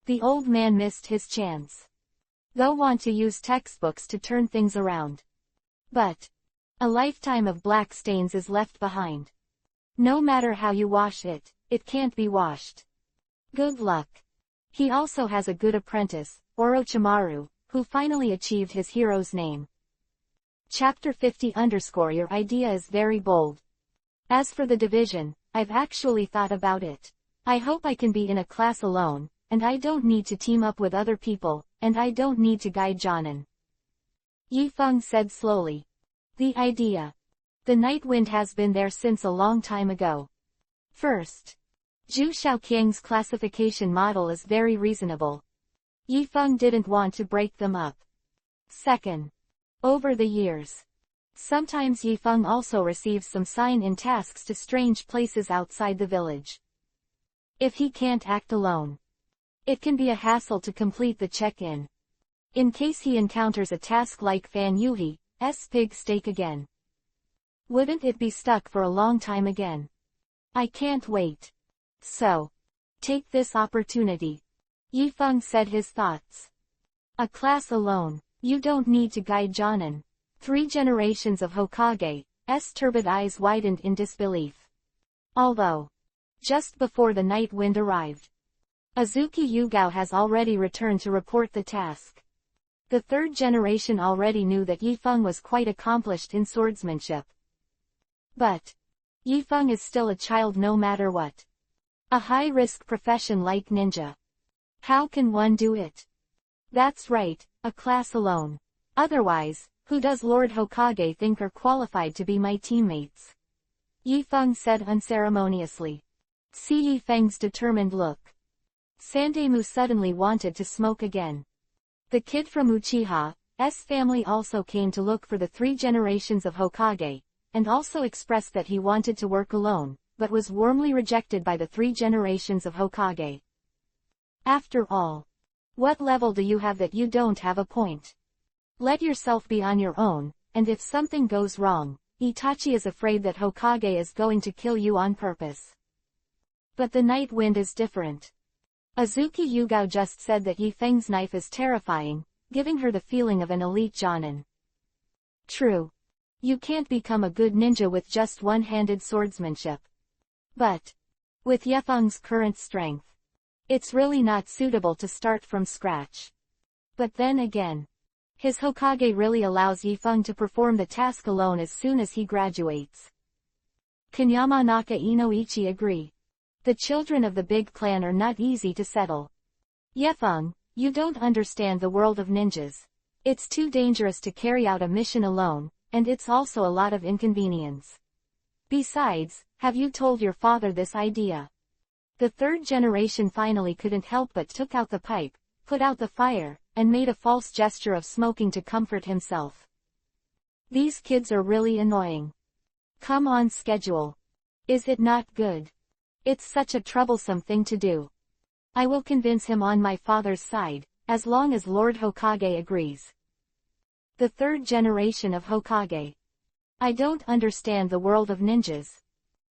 The old man missed his chance. They'll want to use textbooks to turn things around. But a lifetime of black stains is left behind. No matter how you wash it, it can't be washed. Good luck. He also has a good apprentice, Orochimaru, who finally achieved his hero's name. Chapter 50 _ Your idea is very bold. As for the division, I've actually thought about it. I hope I can be in a class alone, and I don't need to team up with other people, and I don't need to guide Jonin. Yifeng said slowly. The idea. The night wind has been there since a long time ago. First, Zhu Shaoqiang's classification model is very reasonable. Yifeng didn't want to break them up. Second, over the years, sometimes Yifeng also receives some sign-in tasks to strange places outside the village. If he can't act alone, it can be a hassle to complete the check-in. In case he encounters a task like Fan Yuhi's pig steak again. Wouldn't it be stuck for a long time again? I can't wait. So, take this opportunity. Yifeng said his thoughts. A class alone. You don't need to guide Jonin. 3 generations of Hokage's turbid eyes widened in disbelief. Although, just before the night wind arrived, Azuki Yugao has already returned to report the task. The 3rd generation already knew that Yifeng was quite accomplished in swordsmanship. But Yifeng is still a child no matter what. A high-risk profession like ninja. How can one do it? That's right, a class alone. Otherwise, who does Lord Hokage think are qualified to be my teammates? Yifeng said unceremoniously. See Yifeng's determined look. Sandemu suddenly wanted to smoke again. The kid from Uchiha's family also came to look for the 3 generations of Hokage, and also expressed that he wanted to work alone, but was warmly rejected by the 3 generations of Hokage. After all, what level do you have that you don't have a point? Let yourself be on your own, and if something goes wrong, Itachi is afraid that Hokage is going to kill you on purpose. But the night wind is different. Azuki Yugao just said that Yifeng's knife is terrifying, giving her the feeling of an elite jonin. True. You can't become a good ninja with just one-handed swordsmanship. But, with Yifeng's current strength, it's really not suitable to start from scratch. But then again, his Hokage really allows Yifeng to perform the task alone as soon as he graduates. Can Yamanaka Inoichi agree? The children of the big clan are not easy to settle. Yifeng, you don't understand the world of ninjas. It's too dangerous to carry out a mission alone, and it's also a lot of inconvenience. Besides, have you told your father this idea? The 3rd generation finally couldn't help but took out the pipe, put out the fire, and made a false gesture of smoking to comfort himself. These kids are really annoying. Come on schedule. Is it not good? It's such a troublesome thing to do. I will convince him on my father's side, as long as Lord Hokage agrees. The third generation of Hokage. I don't understand the world of ninjas.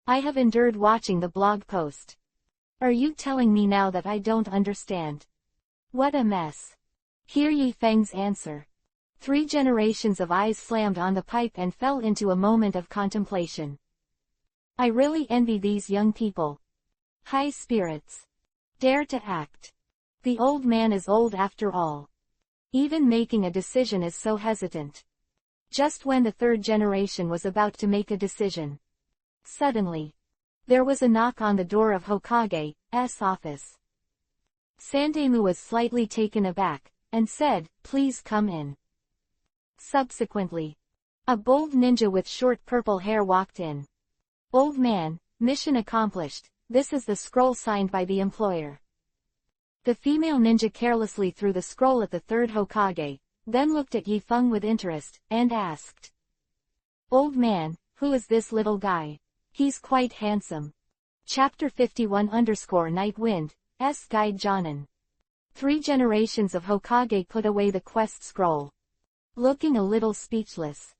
I have endured watching the blog post. Are you telling me now that I don't understand? What a mess. Hear Yi Feng's answer. 3 generations of eyes slammed on the pipe and fell into a moment of contemplation. I really envy these young people. High spirits. Dare to act. The old man is old after all. Even making a decision is so hesitant. Just when the third generation was about to make a decision. Suddenly. There was a knock on the door of Hokage's office. Sandemu was slightly taken aback, and said, "Please come in." Subsequently. A bold ninja with short purple hair walked in. "Old man, mission accomplished, this is the scroll signed by the employer." The female ninja carelessly threw the scroll at the third Hokage, then looked at Yi Feng with interest, and asked. "Old man, who is this little guy? He's quite handsome." Chapter 51 Night Wind's Guide Jonin. 3 generations of Hokage put away the quest scroll. Looking a little speechless.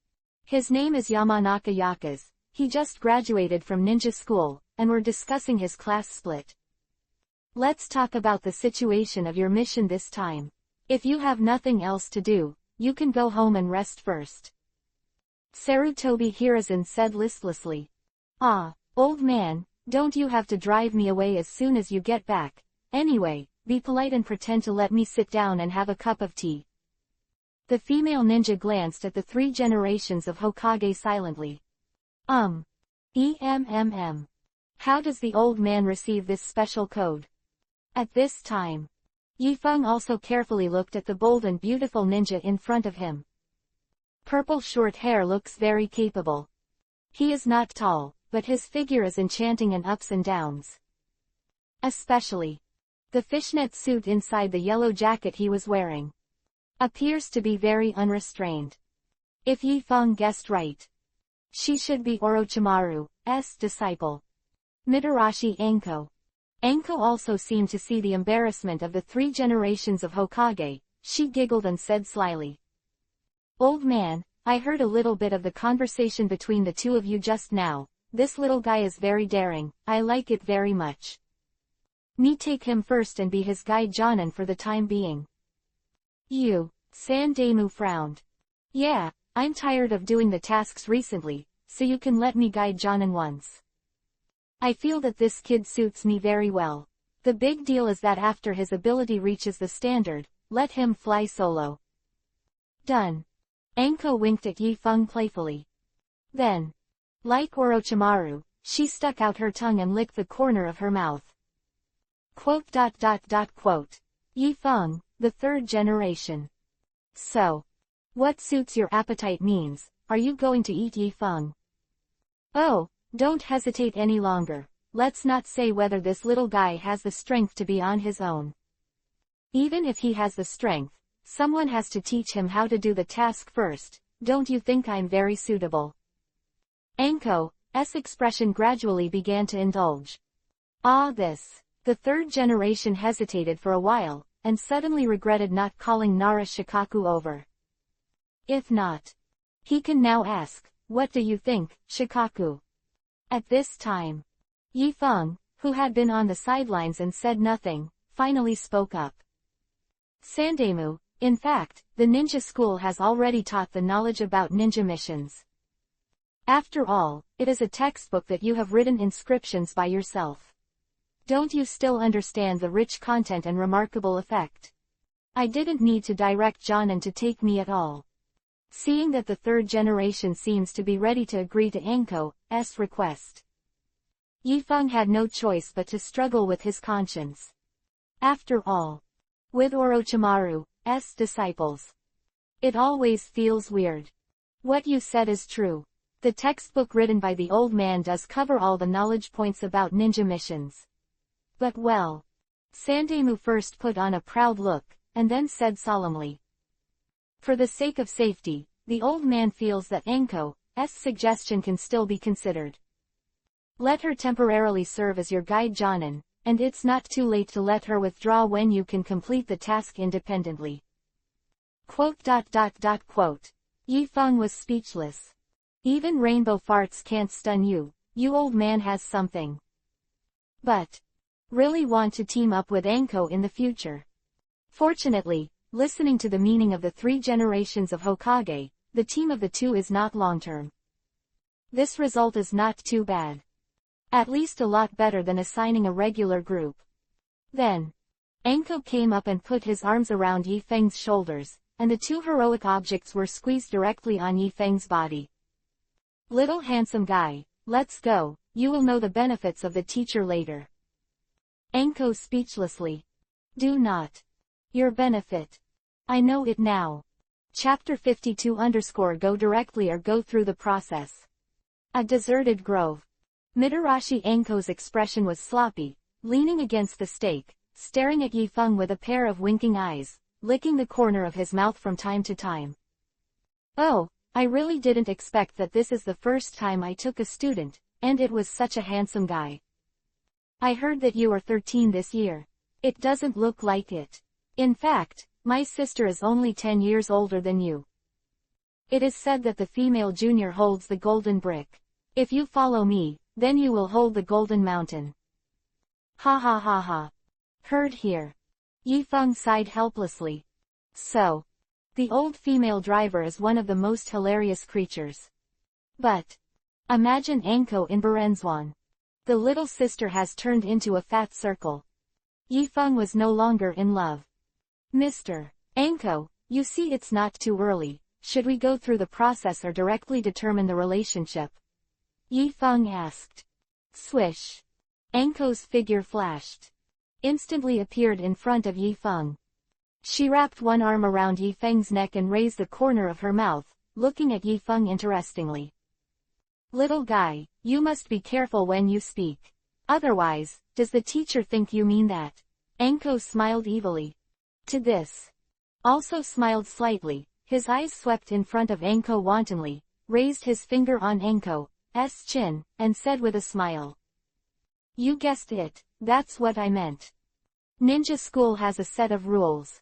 His name is Yamanaka Yakas, he just graduated from ninja school, and we're discussing his class split. Let's talk about the situation of your mission this time. If you have nothing else to do, you can go home and rest first. Sarutobi Hiruzen said listlessly. "Ah, old man, don't you have to drive me away as soon as you get back? Anyway, be polite and pretend to let me sit down and have a cup of tea." The female ninja glanced at the 3 generations of Hokage silently. How does the old man receive this special code? At this time, Yi Feng also carefully looked at the bold and beautiful ninja in front of him. Purple short hair looks very capable. He is not tall, but his figure is enchanting in ups and downs. Especially, the fishnet suit inside the yellow jacket he was wearing appears to be very unrestrained. If Yi Feng guessed right, she should be Orochimaru's disciple. Mitarashi Anko. Anko also seemed to see the embarrassment of the 3 generations of Hokage. She giggled and said slyly. "Old man, I heard a little bit of the conversation between the 2 of you just now. This little guy is very daring, I like it very much. Me take him first and be his guide Jonin for the time being." Sandemu frowned. "Yeah, I'm tired of doing the tasks recently, so you can let me guide Jonin once. I feel that this kid suits me very well. The big deal is that after his ability reaches the standard, let him fly solo." "Done." Anko winked at Yi Feng playfully. Then, like Orochimaru, she stuck out her tongue and licked the corner of her mouth. Yi Feng, the third generation. "So, what suits your appetite means, are you going to eat Yi Feng?" "Oh, don't hesitate any longer, let's not say whether this little guy has the strength to be on his own. Even if he has the strength, someone has to teach him how to do the task first. Don't you think I'm very suitable?" Anko's expression gradually began to indulge. The third generation hesitated for a while, and suddenly regretted not calling Nara Shikaku over. If not, he can now ask, "What do you think, Shikaku?" At this time, Yi Feng, who had been on the sidelines and said nothing, finally spoke up. "Sandemu, in fact, the ninja school has already taught the knowledge about ninja missions. After all, it is a textbook that you have written inscriptions by yourself. Don't you still understand the rich content and remarkable effect? I didn't need to direct Jonin to take me at all." Seeing that the third generation seems to be ready to agree to Anko's request, Yi Feng had no choice but to struggle with his conscience. After all, with Orochimaru's disciples, it always feels weird. What you said is true. The textbook written by the old man does cover all the knowledge points about ninja missions. But well, Sandemu first put on a proud look, and then said solemnly. For the sake of safety, the old man feels that Anko's suggestion can still be considered. Let her temporarily serve as your guide Jonin, and it's not too late to let her withdraw when you can complete the task independently. Quote. Yi Feng was speechless. Even rainbow farts can't stun you, you old man has something. But really want to team up with Anko in the future. Fortunately, listening to the meaning of the 3 generations of Hokage, the team of the two is not long-term. This result is not too bad. At least a lot better than assigning a regular group. Then, Anko came up and put his arms around Yi Feng's shoulders, and the 2 heroic objects were squeezed directly on Yi Feng's body. Little handsome guy, let's go, you will know the benefits of the teacher later. Anko speechlessly. Do not. Your benefit. I know it now. Chapter 52 _ Go directly or go through the process. A deserted grove. Mitarashi Anko's expression was sloppy, leaning against the stake, staring at Yi Feng with a pair of winking eyes, licking the corner of his mouth from time to time. Oh, I really didn't expect that this is the first time I took a student, and it was such a handsome guy. I heard that you are 13 this year. It doesn't look like it. In fact, my sister is only 10 years older than you. It is said that the female junior holds the golden brick. If you follow me, then you will hold the golden mountain. Ha ha ha ha. Heard here. Yi Feng sighed helplessly. So, the old female driver is one of the most hilarious creatures. But imagine Anko in Berenzwan. The little sister has turned into a fat circle. Yi Feng was no longer in love. Mr. Anko, you see it's not too early. Should we go through the process or directly determine the relationship? Yi Feng asked. Swish. Anko's figure flashed. Instantly appeared in front of Yi Feng. She wrapped one arm around Yi Feng's neck and raised the corner of her mouth, looking at Yi Feng interestingly. Little guy, you must be careful when you speak. Otherwise, does the teacher think you mean that? Anko smiled evilly. To this. Also smiled slightly, his eyes swept in front of Anko wantonly, raised his finger on Anko's chin, and said with a smile. You guessed it, that's what I meant. Ninja school has a set of rules.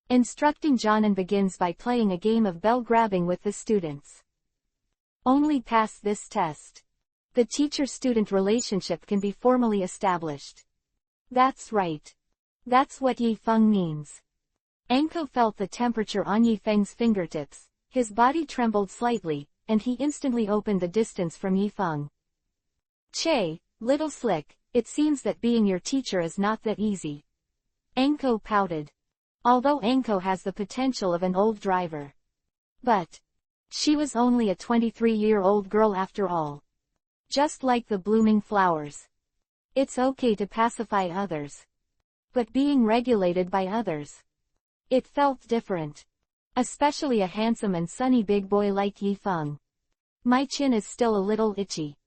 Instructing Jonin begins by playing a game of bell grabbing with the students. Only pass this test. The teacher-student relationship can be formally established. That's right. That's what Yi Feng means. Anko felt the temperature on Yi Feng's fingertips, his body trembled slightly, and he instantly opened the distance from Yi Feng. Che, little slick, it seems that being your teacher is not that easy. Anko pouted. Although Anko has the potential of an old driver. But she was only a 23-year-old girl after all. Just like the blooming flowers. It's okay to pacify others. But being regulated by others. It felt different. Especially a handsome and sunny big boy like Yi Feng. My chin is still a little itchy.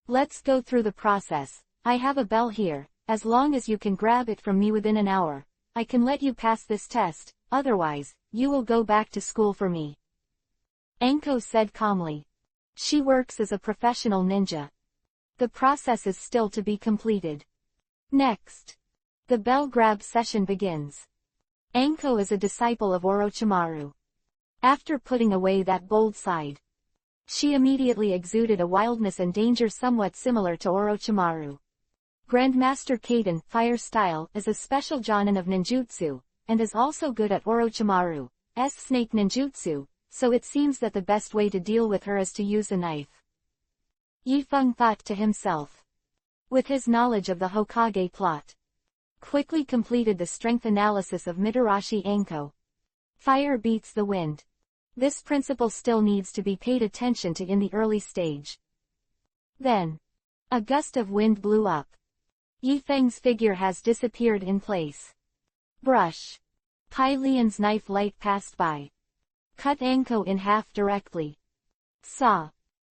Let's go through the process. I have a bell here, as long as you can grab it from me within an hour. I can let you pass this test, otherwise, you will go back to school for me. Anko said calmly. She works as a professional ninja. The process is still to be completed. Next. The bell grab session begins. Anko is a disciple of Orochimaru. After putting away that bold side, she immediately exuded a wildness and danger somewhat similar to Orochimaru. Grandmaster Kaden, Fire Style, is a special Jonin of ninjutsu, and is also good at Orochimaru's snake ninjutsu, so it seems that the best way to deal with her is to use a knife. Yi Feng thought to himself. With his knowledge of the Hokage plot, quickly completed the strength analysis of Mitarashi Anko. Fire beats the wind. This principle still needs to be paid attention to in the early stage. Then, a gust of wind blew up. Yi Feng's figure has disappeared in place. Brush. Pai Lian's knife light passed by. Cut Anko in half directly. Saw.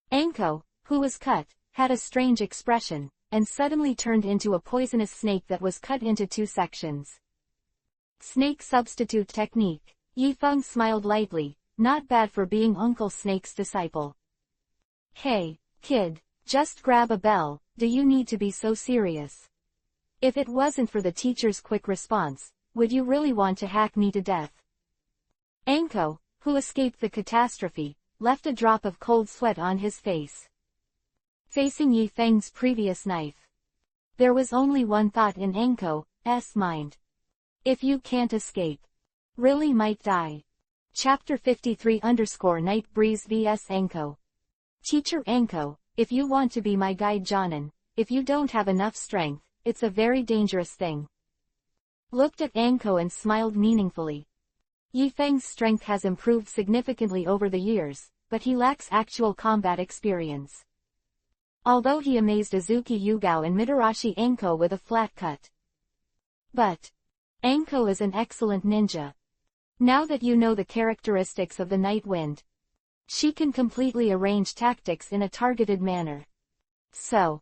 Anko, who was cut, had a strange expression, and suddenly turned into a poisonous snake that was cut into 2 sections. Snake substitute technique. Yi Feng smiled lightly, not bad for being Uncle Snake's disciple. Hey, kid, just grab a bell, do you need to be so serious? If it wasn't for the teacher's quick response, would you really want to hack me to death? Anko, who escaped the catastrophe, left a drop of cold sweat on his face. Facing Yi Feng's previous knife, there was only one thought in Anko's mind. If you can't escape, really might die. Chapter 53 Night Breeze vs Anko. Teacher Anko, if you want to be my guide Jonin, if you don't have enough strength, it's a very dangerous thing. Looked at Anko and smiled meaningfully. Yi Feng's strength has improved significantly over the years, but he lacks actual combat experience. Although he amazed Azuki Yugao and Mitarashi Anko with a flat cut. But Anko is an excellent ninja. Now that you know the characteristics of the Night Wind, she can completely arrange tactics in a targeted manner. So,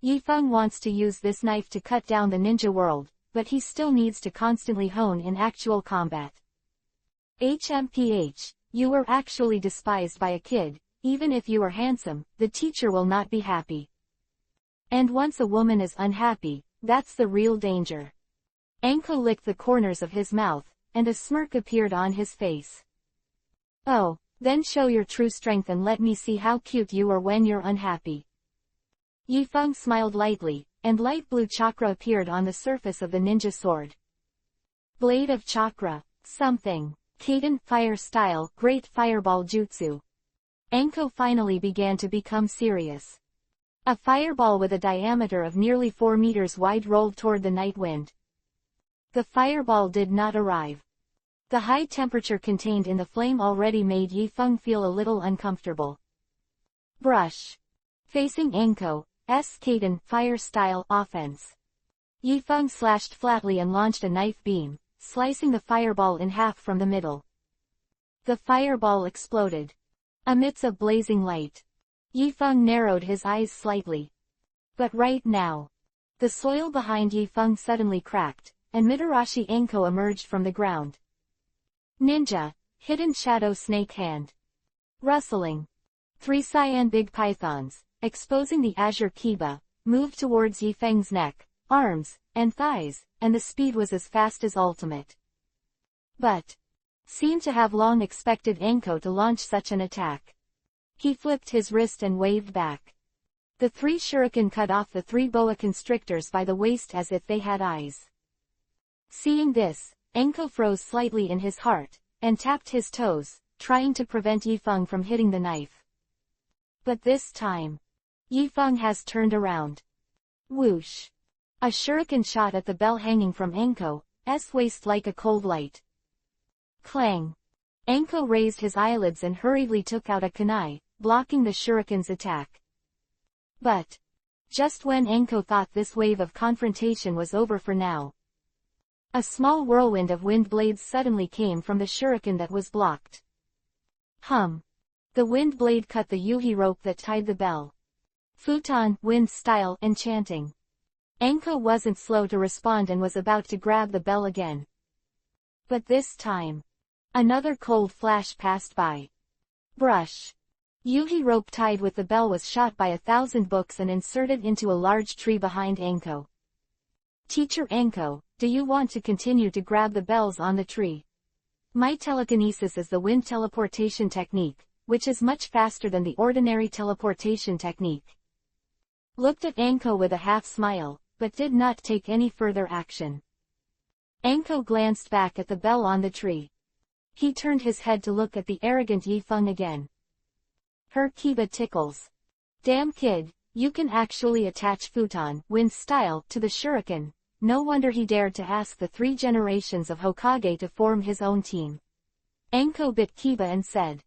Yi Feng wants to use this knife to cut down the ninja world, but he still needs to constantly hone in actual combat. HMPH, you were actually despised by a kid. Even if you are handsome, the teacher will not be happy. And once a woman is unhappy, that's the real danger. Anko licked the corners of his mouth, and a smirk appeared on his face. Oh, then show your true strength and let me see how cute you are when you're unhappy. Yi Feng smiled lightly, and light blue chakra appeared on the surface of the ninja sword. Blade of chakra, something. Kaden fire style, great fireball jutsu. Anko finally began to become serious. A fireball with a diameter of nearly 4 meters wide rolled toward the Night Wind. The fireball did not arrive. The high temperature contained in the flame already made Yi Feng feel a little uncomfortable. Brush. Facing Anko's Kaden fire style offense. Yi Feng slashed flatly and launched a knife beam, slicing the fireball in half from the middle. The fireball exploded. Amidst a blazing light, Yi Feng narrowed his eyes slightly. But right now, the soil behind Yi Feng suddenly cracked, and Mitarashi Anko emerged from the ground. Ninja, hidden shadow snake hand. Rustling. 3 cyan big pythons, exposing the azure kiba, moved towards Yi Feng's neck, arms, and thighs, and the speed was as fast as ultimate. But seemed to have long expected Anko to launch such an attack. He flipped his wrist and waved back. The 3 shuriken cut off the 3 boa constrictors by the waist as if they had eyes. Seeing this, Anko froze slightly in his heart, and tapped his toes, trying to prevent Yi Feng from hitting the knife. But this time, Yi Feng has turned around. Whoosh! A shuriken shot at the bell hanging from Anko's waist like a cold light. Clang! Anko raised his eyelids and hurriedly took out a kunai, blocking the shuriken's attack. But just when Anko thought this wave of confrontation was over for now, a small whirlwind of wind blades suddenly came from the shuriken that was blocked. Hum! The wind blade cut the yuhi rope that tied the bell. Futon, wind style, enchanting. Anko wasn't slow to respond and was about to grab the bell again. But this time, another cold flash passed by. Brush. Yuhi rope tied with the bell was shot by 1,000 books and inserted into a large tree behind Anko. Teacher Anko, do you want to continue to grab the bells on the tree? My telekinesis is the wind teleportation technique, which is much faster than the ordinary teleportation technique. Looked at Anko with a half smile, but did not take any further action. Anko glanced back at the bell on the tree. He turned his head to look at the arrogant Yi Feng again. Her kiba tickles. Damn kid, you can actually attach futon, wind style, to the shuriken. No wonder he dared to ask the 3 generations of Hokage to form his own team. Anko bit kiba and said.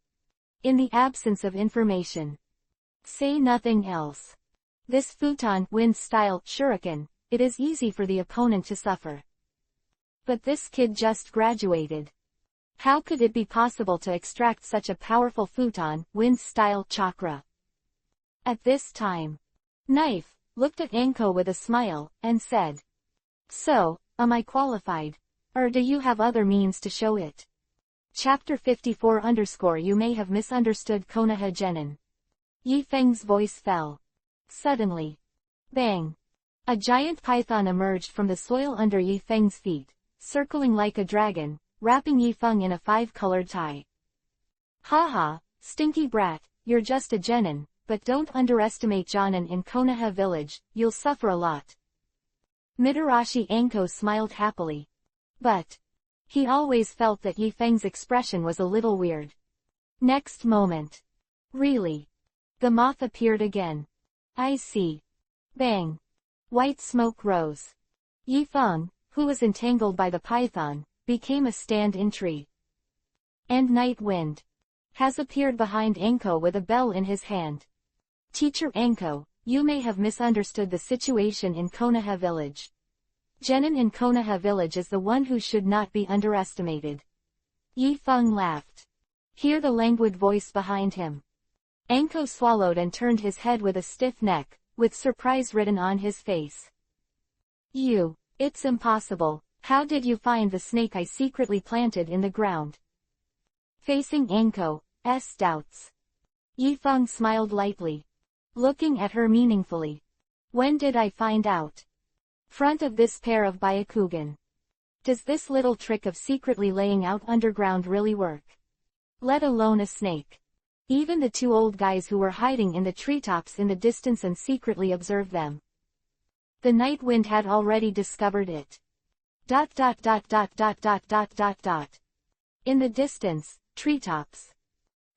In the absence of information, say nothing else. This futon, wind style, shuriken, it is easy for the opponent to suffer. But this kid just graduated. How could it be possible to extract such a powerful futon, wind style, chakra? At this time, Knife looked at Anko with a smile, and said. So, am I qualified? Or do you have other means to show it? Chapter 54 You may have misunderstood Konoha Genin. Yi Feng's voice fell. Suddenly. Bang! A giant python emerged from the soil under Yi Feng's feet, circling like a dragon, wrapping Yi Feng in a 5-colored tie. Ha ha, stinky brat, you're just a genin, but don't underestimate Jonin in Konoha village, you'll suffer a lot. Mitarashi Anko smiled happily. But he always felt that Yi Feng's expression was a little weird. Next moment. Really? The moth appeared again. I see. Bang. White smoke rose. Yi Feng, who was entangled by the python, became a stand-in tree. And Night Wind has appeared behind Anko with a bell in his hand. Teacher Anko, you may have misunderstood the situation in Konoha village. Genin in Konoha village is the one who should not be underestimated. Yi Feng laughed. Hear the languid voice behind him. Anko swallowed and turned his head with a stiff neck, with surprise written on his face. It's impossible. How did you find the snake I secretly planted in the ground? Facing Anko's doubts, Yi Feng smiled lightly, looking at her meaningfully. When did I find out? Front of this pair of Byakugan. Does this little trick of secretly laying out underground really work? Let alone a snake. Even the 2 old guys who were hiding in the treetops in the distance and secretly observed them. The Night Wind had already discovered it. In the distance, treetops.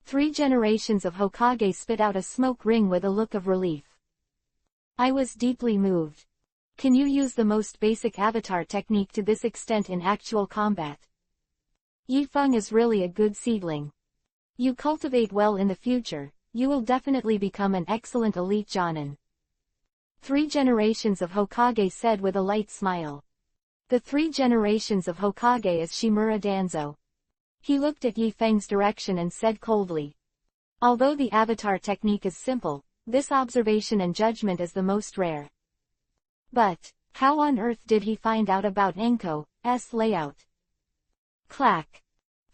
3 generations of Hokage spit out a smoke ring with a look of relief. I was deeply moved. Can you use the most basic avatar technique to this extent in actual combat? Yi Feng is really a good seedling. You cultivate well in the future, you will definitely become an excellent elite Jonin. 3 generations of Hokage said with a light smile. The 3 generations of Hokage is Shimura Danzo. He looked at Yi Feng's direction and said coldly. Although the avatar technique is simple, this observation and judgment is the most rare. But how on earth did he find out about Anko's layout? Clack.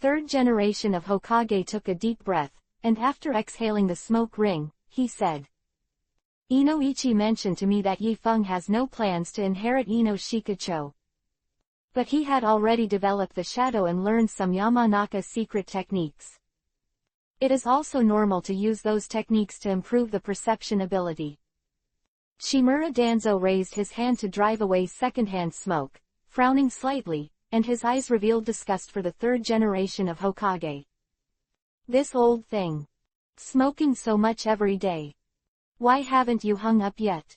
3rd generation of Hokage took a deep breath, and after exhaling the smoke ring, he said. Inoichi mentioned to me that Yi Feng has no plans to inherit Ino Shikacho. But he had already developed the shadow and learned some Yamanaka secret techniques. It is also normal to use those techniques to improve the perception ability. Shimura Danzo raised his hand to drive away secondhand smoke, frowning slightly, and his eyes revealed disgust for the 3rd generation of Hokage. This old thing. Smoking so much every day. Why haven't you hung up yet?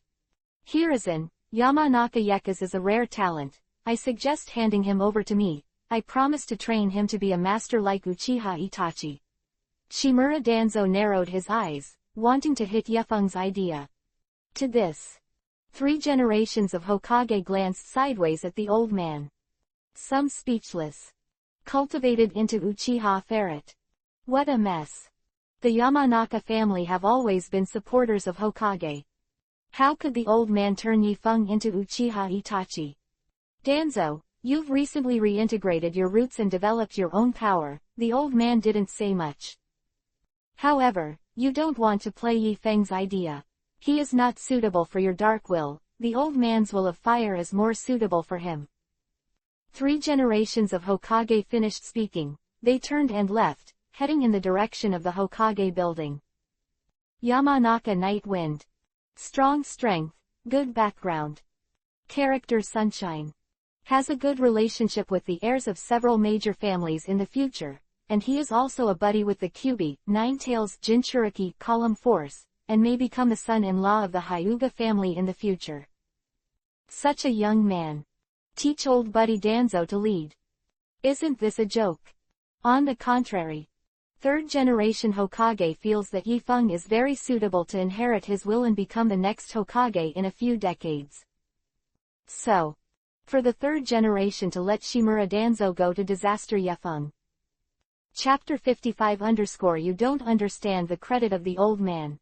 Hiruzen, Yamanaka Yekas is a rare talent. I suggest handing him over to me. I promise to train him to be a master like Uchiha Itachi. Shimura Danzo narrowed his eyes, wanting to hit Yi Feng's idea. To this, 3 generations of Hokage glanced sideways at the old man. Some speechless. Cultivated into Uchiha ferret. What a mess. The Yamanaka family have always been supporters of Hokage. How could the old man turn Yi Feng into Uchiha Itachi? Danzo, you've recently reintegrated your roots and developed your own power. The old man didn't say much. However, you don't want to play Yi Feng's idea. He is not suitable for your dark will. The old man's will of fire is more suitable for him. 3 generations of Hokage finished speaking. They turned and left, heading in the direction of the Hokage building. Yamanaka Night Wind. Strong strength, good background. Character Sunshine. Has a good relationship with the heirs of several major families in the future, and he is also a buddy with the Kyuubi, Nine-Tails Jinchuriki Column Force, and may become the son-in-law of the Hyuga family in the future. Such a young man. Teach old buddy Danzo to lead. Isn't this a joke? On the contrary. 3rd generation Hokage feels that Yi Feng is very suitable to inherit his will and become the next Hokage in a few decades. So, for the 3rd generation to let Shimura Danzo go to disaster Yi Feng. Chapter 55 _ You don't understand the credit of the old man.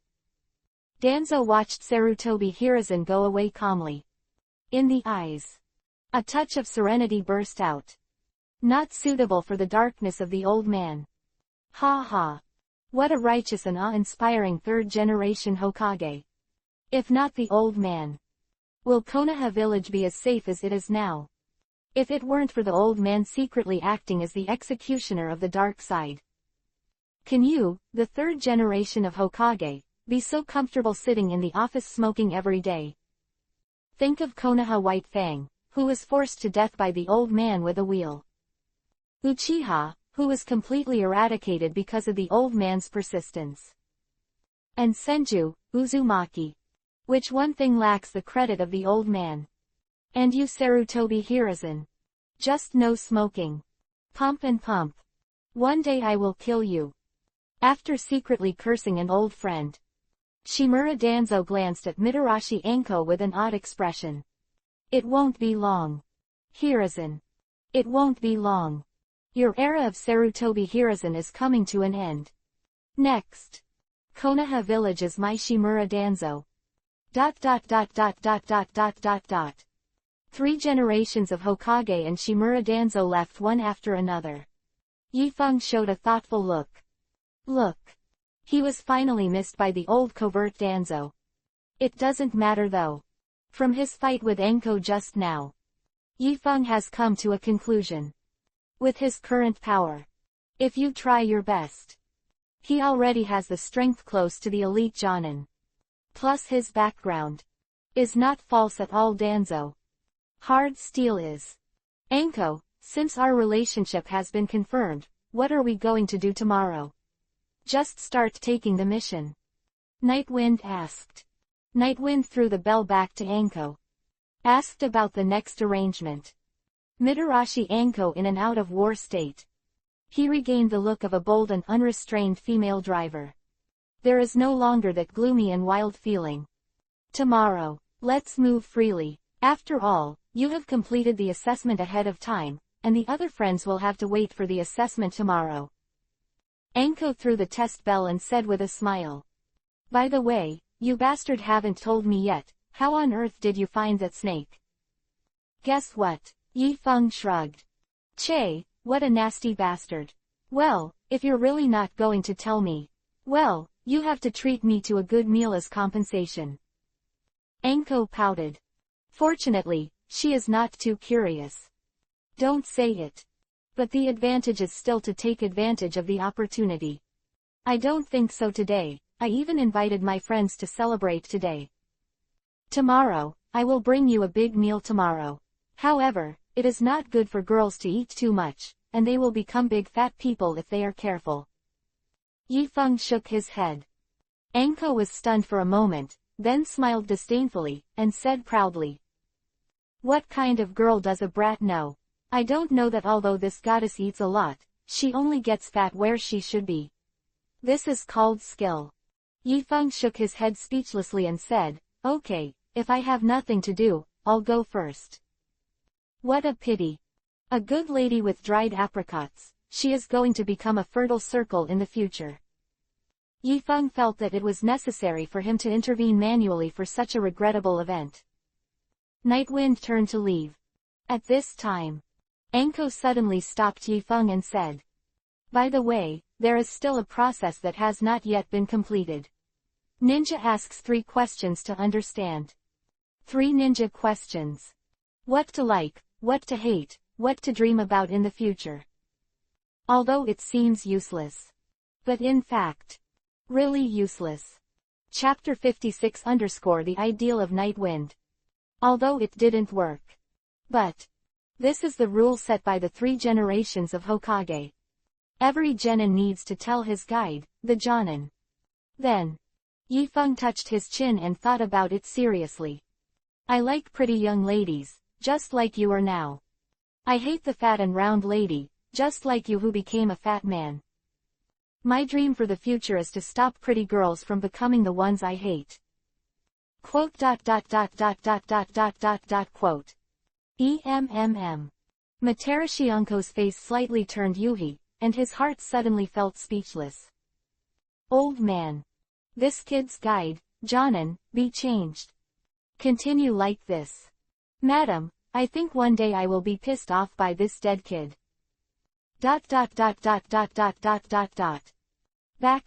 Danzo watched Sarutobi Hiruzen go away calmly. In the eyes, a touch of serenity burst out. Not suitable for the darkness of the old man. Ha ha. What a righteous and awe-inspiring 3rd generation Hokage. If not the old man. Will Konoha village be as safe as it is now? If it weren't for the old man secretly acting as the executioner of the dark side. Can you, the third generation of Hokage, be so comfortable sitting in the office smoking every day? Think of Konoha White Fang, who was forced to death by the old man with a wheel. Uchiha, who was completely eradicated because of the old man's persistence. And Senju, Uzumaki. Which one thing lacks the credit of the old man? And you Sarutobi Hiruzen. Just no smoking. Pump and pump. One day I will kill you. After secretly cursing an old friend, Shimura Danzo glanced at Mitarashi Anko with an odd expression. It won't be long. Hiruzen. It won't be long. Your era of Sarutobi Hiruzen is coming to an end. Next. Konoha village is my Shimura Danzo. ... 3 generations of Hokage and Shimura Danzo left one after another. Yifeng showed a thoughtful look. Look. He was finally missed by the old covert Danzo. It doesn't matter though. From his fight with Anko just now, Yifeng has come to a conclusion. With his current power, if you try your best, he already has the strength close to the elite Jonin. Plus his background is not false at all. Danzo. Hard steel is. Anko, since our relationship has been confirmed, what are we going to do tomorrow? Just start taking the mission. Nightwind asked. Nightwind threw the bell back to Anko. Asked about the next arrangement. Mitarashi Anko in an out-of-war state. He regained the look of a bold and unrestrained female driver. There is no longer that gloomy and wild feeling. Tomorrow, let's move freely. After all, you have completed the assessment ahead of time, and the other friends will have to wait for the assessment tomorrow. Anko threw the test bell and said with a smile. By the way, you bastard haven't told me yet, how on earth did you find that snake? Guess what? Yifeng shrugged. Che, what a nasty bastard. Well, if you're really not going to tell me, well, you have to treat me to a good meal as compensation. Anko pouted. Fortunately, she is not too curious. Don't say it. But the advantage is still to take advantage of the opportunity. I don't think so today. I even invited my friends to celebrate today. Tomorrow, I will bring you a big meal tomorrow. However, it is not good for girls to eat too much, and they will become big fat people if they are careful. Yifeng shook his head. Anko was stunned for a moment, then smiled disdainfully, and said proudly. What kind of girl does a brat know? I don't know that although this goddess eats a lot, she only gets fat where she should be. This is called skill. Yifeng shook his head speechlessly and said, okay, if I have nothing to do, I'll go first. What a pity. A good lady with dried apricots, she is going to become a fertile circle in the future. Yifeng felt that it was necessary for him to intervene manually for such a regrettable event. Nightwind turned to leave. At this time, Anko suddenly stopped Yifeng and said, by the way, there is still a process that has not yet been completed. Ninja asks 3 questions to understand. 3 ninja questions. What to like, what to hate, what to dream about in the future. Although it seems useless. But in fact, really useless. Chapter 56 _ The Ideal of Nightwind. Although it didn't work. But this is the rule set by the 3 generations of Hokage. Every genin needs to tell his guide, the Jonin. Then, Yifeng touched his chin and thought about it seriously. I like pretty young ladies, just like you are now. I hate the fat and round lady, just like you who became a fat man. My dream for the future is to stop pretty girls from becoming the ones I hate. Quote. Quote. Mitarashi Anko's face slightly turned Yuhi, and his heart suddenly felt speechless. Old man. This kid's guide, Jonin, be changed. Continue like this. Madam, I think one day I will be pissed off by this dead kid. Back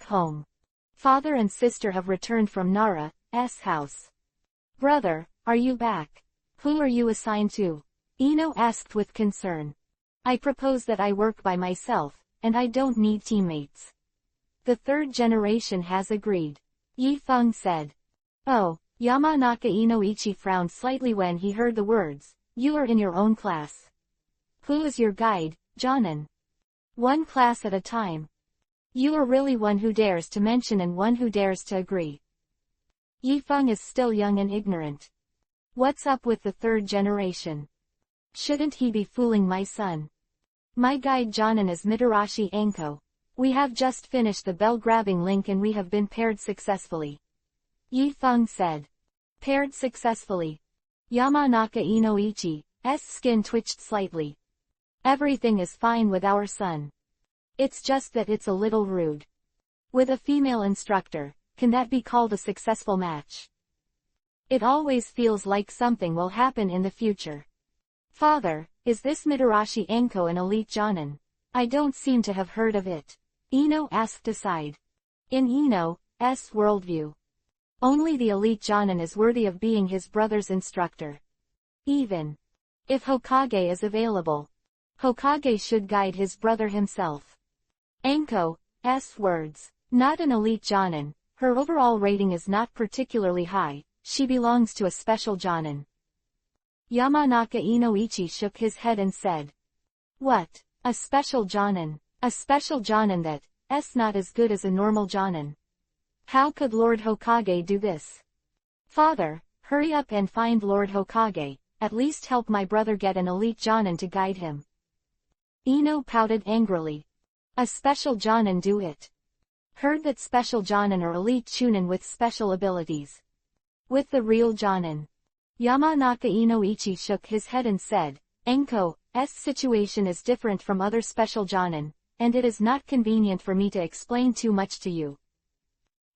home. Father and sister have returned from Nara's house. Brother, Are you back? Who are you assigned to? Ino asked with concern. I propose that I work by myself, and I don't need teammates. The third generation has agreed. Yifeng said. Oh, Yamanaka Inoichi frowned slightly when he heard the words, you are in your own class. Who is your guide, Jonan? One class at a time. You are really one who dares to mention and one who dares to agree. Yifeng is still young and ignorant. What's up with the third generation? Shouldn't he be fooling my son? My guide Jonan is Mitarashi Anko. We have just finished the bell-grabbing link and we have been paired successfully. Yifeng said. Paired successfully. Yamanaka Inoichi's skin twitched slightly. Everything is fine with our son. It's just that it's a little rude. With a female instructor, can that be called a successful match? It always feels like something will happen in the future. Father, is this Mitarashi Anko an elite Jonin? I don't seem to have heard of it. Ino asked aside. In Ino's worldview, only the elite Jonin is worthy of being his brother's instructor. Even if Hokage is available, Hokage should guide his brother himself. Anko's words. Not an elite Jonin, her overall rating is not particularly high, she belongs to a special Jonin. Yamanaka Inoichi shook his head and said. What? A special Jonin? A special Jonin that's not as good as a normal Jonin. How could Lord Hokage do this? Father, hurry up and find Lord Hokage, at least help my brother get an elite Jonin to guide him. Ino pouted angrily. A special Jonin do it. Heard that special Jonin are elite Chunin with special abilities. With the real Jonin. Yamanaka Inoichi shook his head and said, Anko's situation is different from other special Jonin, and it is not convenient for me to explain too much to you.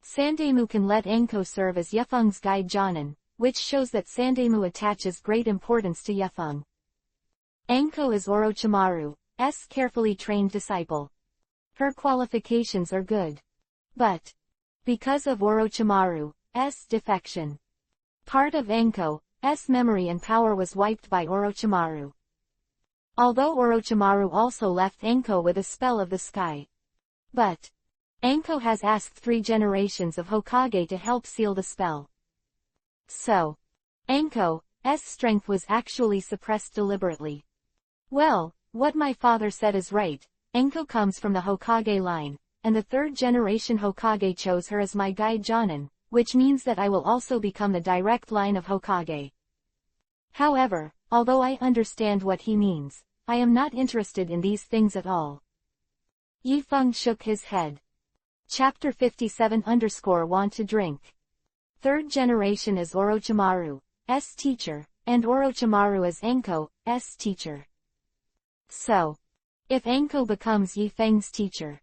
Sandemu can let Anko serve as Yefeng's guide Jonin, which shows that Sandemu attaches great importance to Yefeng. Anko is Orochimaru's carefully trained disciple. Her qualifications are good. But, because of Orochimaru's defection, part of Anko's memory and power was wiped by Orochimaru. Although Orochimaru also left Anko with a spell of the sky. But, Anko has asked 3 generations of Hokage to help seal the spell. So, Anko's strength was actually suppressed deliberately. Well, what my father said is right, Anko comes from the Hokage line, and the 3rd generation Hokage chose her as my guide Jonin, which means that I will also become the direct line of Hokage. However, although I understand what he means, I am not interested in these things at all. Yifeng shook his head. Chapter 57_Want to drink. 3rd generation is Orochimaru's teacher, and Orochimaru is Anko's teacher. So, if Anko becomes Yifeng's teacher,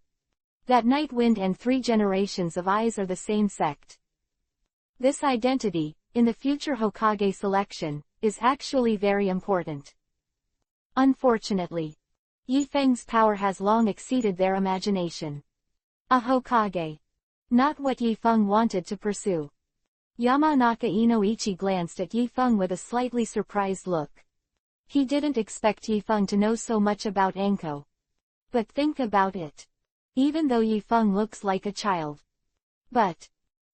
that Night Wind and 3 generations of eyes are the same sect. This identity, in the future Hokage selection, is actually very important. Unfortunately, Yifeng's power has long exceeded their imagination. A Hokage. Not what Yifeng wanted to pursue. Yamanaka Inoichi glanced at Yifeng with a slightly surprised look. He didn't expect Yifeng to know so much about Anko. But think about it. Even though Yifeng looks like a child. But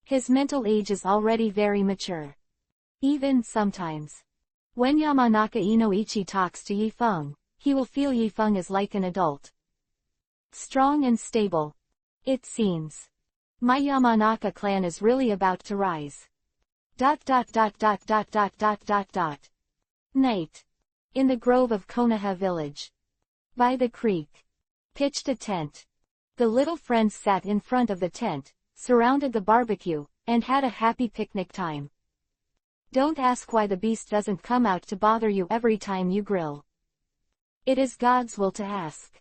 his mental age is already very mature. Even sometimes, when Yamanaka Inoichi talks to Yifeng, he will feel Yifeng is like an adult. Strong and stable. It seems. My Yamanaka clan is really about to rise. ... Night. In the grove of Konoha village. By the creek. Pitched a tent. The little friends sat in front of the tent, surrounded the barbecue, and had a happy picnic time. Don't ask why the beast doesn't come out to bother you every time you grill. It is God's will to ask.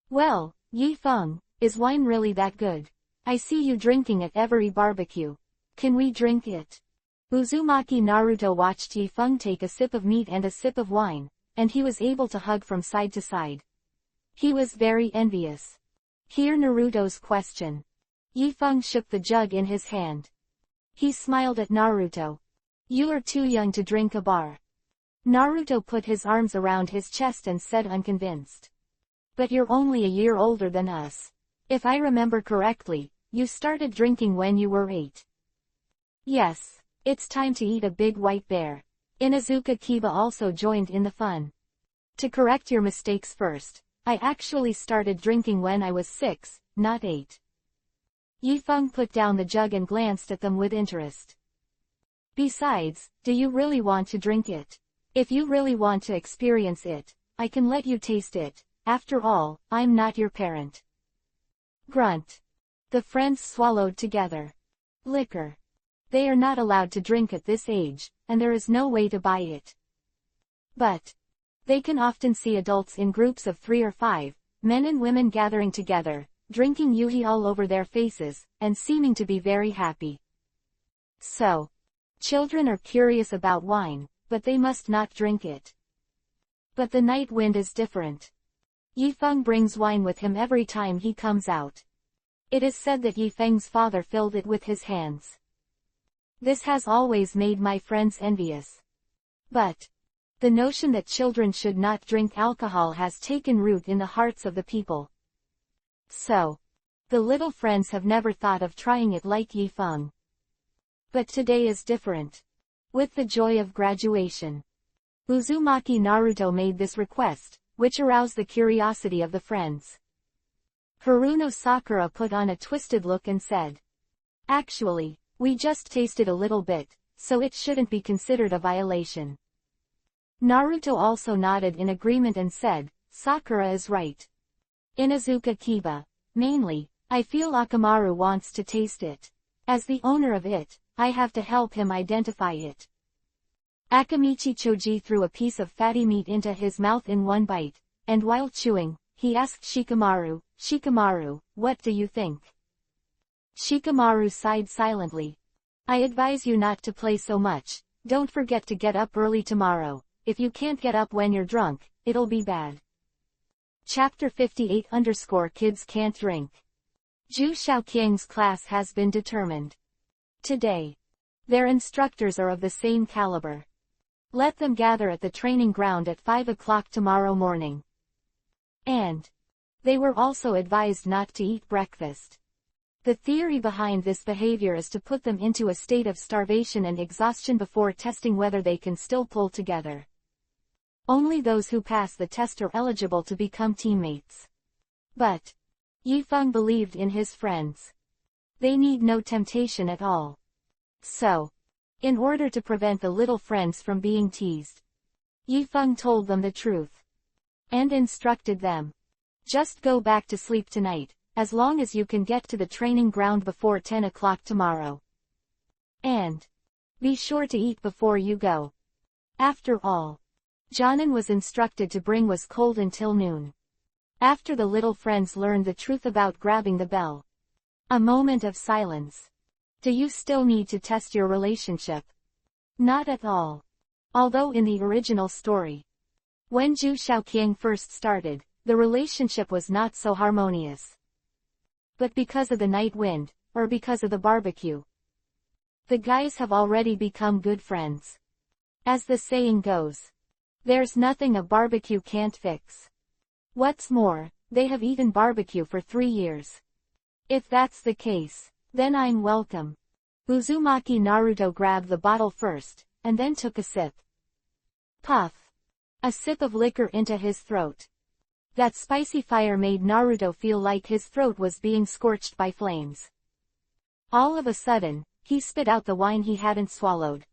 Well, Yifeng, is wine really that good? I see you drinking at every barbecue. Can we drink it? Uzumaki Naruto watched Yifeng take a sip of meat and a sip of wine, and he was able to hug from side to side. He was very envious. Hear Naruto's question. Yifeng shook the jug in his hand. He smiled at Naruto. You are too young to drink a bar. Naruto put his arms around his chest and said unconvinced. But you're only a year older than us. If I remember correctly, you started drinking when you were 8. Yes, it's time to eat a big white bear. Inuzuka Kiba also joined in the fun. To correct your mistakes first, I actually started drinking when I was 6, not 8. Yifeng put down the jug and glanced at them with interest. Besides, do you really want to drink it? If you really want to experience it, I can let you taste it. After all, I'm not your parent. Grunt. The friends swallowed together. Liquor. They are not allowed to drink at this age, and there is no way to buy it. But they can often see adults in groups of 3 or 5, men and women gathering together, drinking yuhi all over their faces, and seeming to be very happy. So, children are curious about wine, but they must not drink it. But the night wind is different. Yifeng brings wine with him every time he comes out. It is said that Yifeng's father filled it with his hands. This has always made my friends envious. But the notion that children should not drink alcohol has taken root in the hearts of the people. So, the little friends have never thought of trying it like Yifeng. But today is different. With the joy of graduation, Uzumaki Naruto made this request, which aroused the curiosity of the friends. Haruno Sakura put on a twisted look and said, "Actually, we just tasted a little bit, so it shouldn't be considered a violation." Naruto also nodded in agreement and said, "Sakura is right. Inuzuka Kiba, mainly, I feel Akamaru wants to taste it. As the owner of it, I have to help him identify it." Akamichi Choji threw a piece of fatty meat into his mouth in one bite, and while chewing, he asked Shikamaru, "Shikamaru, what do you think?" Shikamaru sighed silently. "I advise you not to play so much. Don't forget to get up early tomorrow. If you can't get up when you're drunk, it'll be bad." Chapter 58_Kids Can't Drink. Zhu Shaoqiang's class has been determined. Today, their instructors are of the same caliber. Let them gather at the training ground at 5 o'clock tomorrow morning. And they were also advised not to eat breakfast. The theory behind this behavior is to put them into a state of starvation and exhaustion before testing whether they can still pull together. Only those who pass the test are eligible to become teammates. But Yifeng believed in his friends. They need no temptation at all. So, in order to prevent the little friends from being teased, Yifeng told them the truth. And instructed them. Just go back to sleep tonight, as long as you can get to the training ground before 10 o'clock tomorrow. And be sure to eat before you go. After all, Jonin was instructed to bring was cold until noon. After the little friends learned the truth about grabbing the bell. A moment of silence. Do you still need to test your relationship? Not at all. Although in the original story, when Zhu Shaoqiang first started, the relationship was not so harmonious. But because of the night wind, or because of the barbecue, the guys have already become good friends. As the saying goes, there's nothing a barbecue can't fix. What's more, they have eaten barbecue for 3 years. If that's the case, then I'm welcome. Uzumaki Naruto grabbed the bottle first, and then took a sip. Puff. A sip of liquor into his throat. That spicy fire made Naruto feel like his throat was being scorched by flames. All of a sudden, he spit out the wine he hadn't swallowed.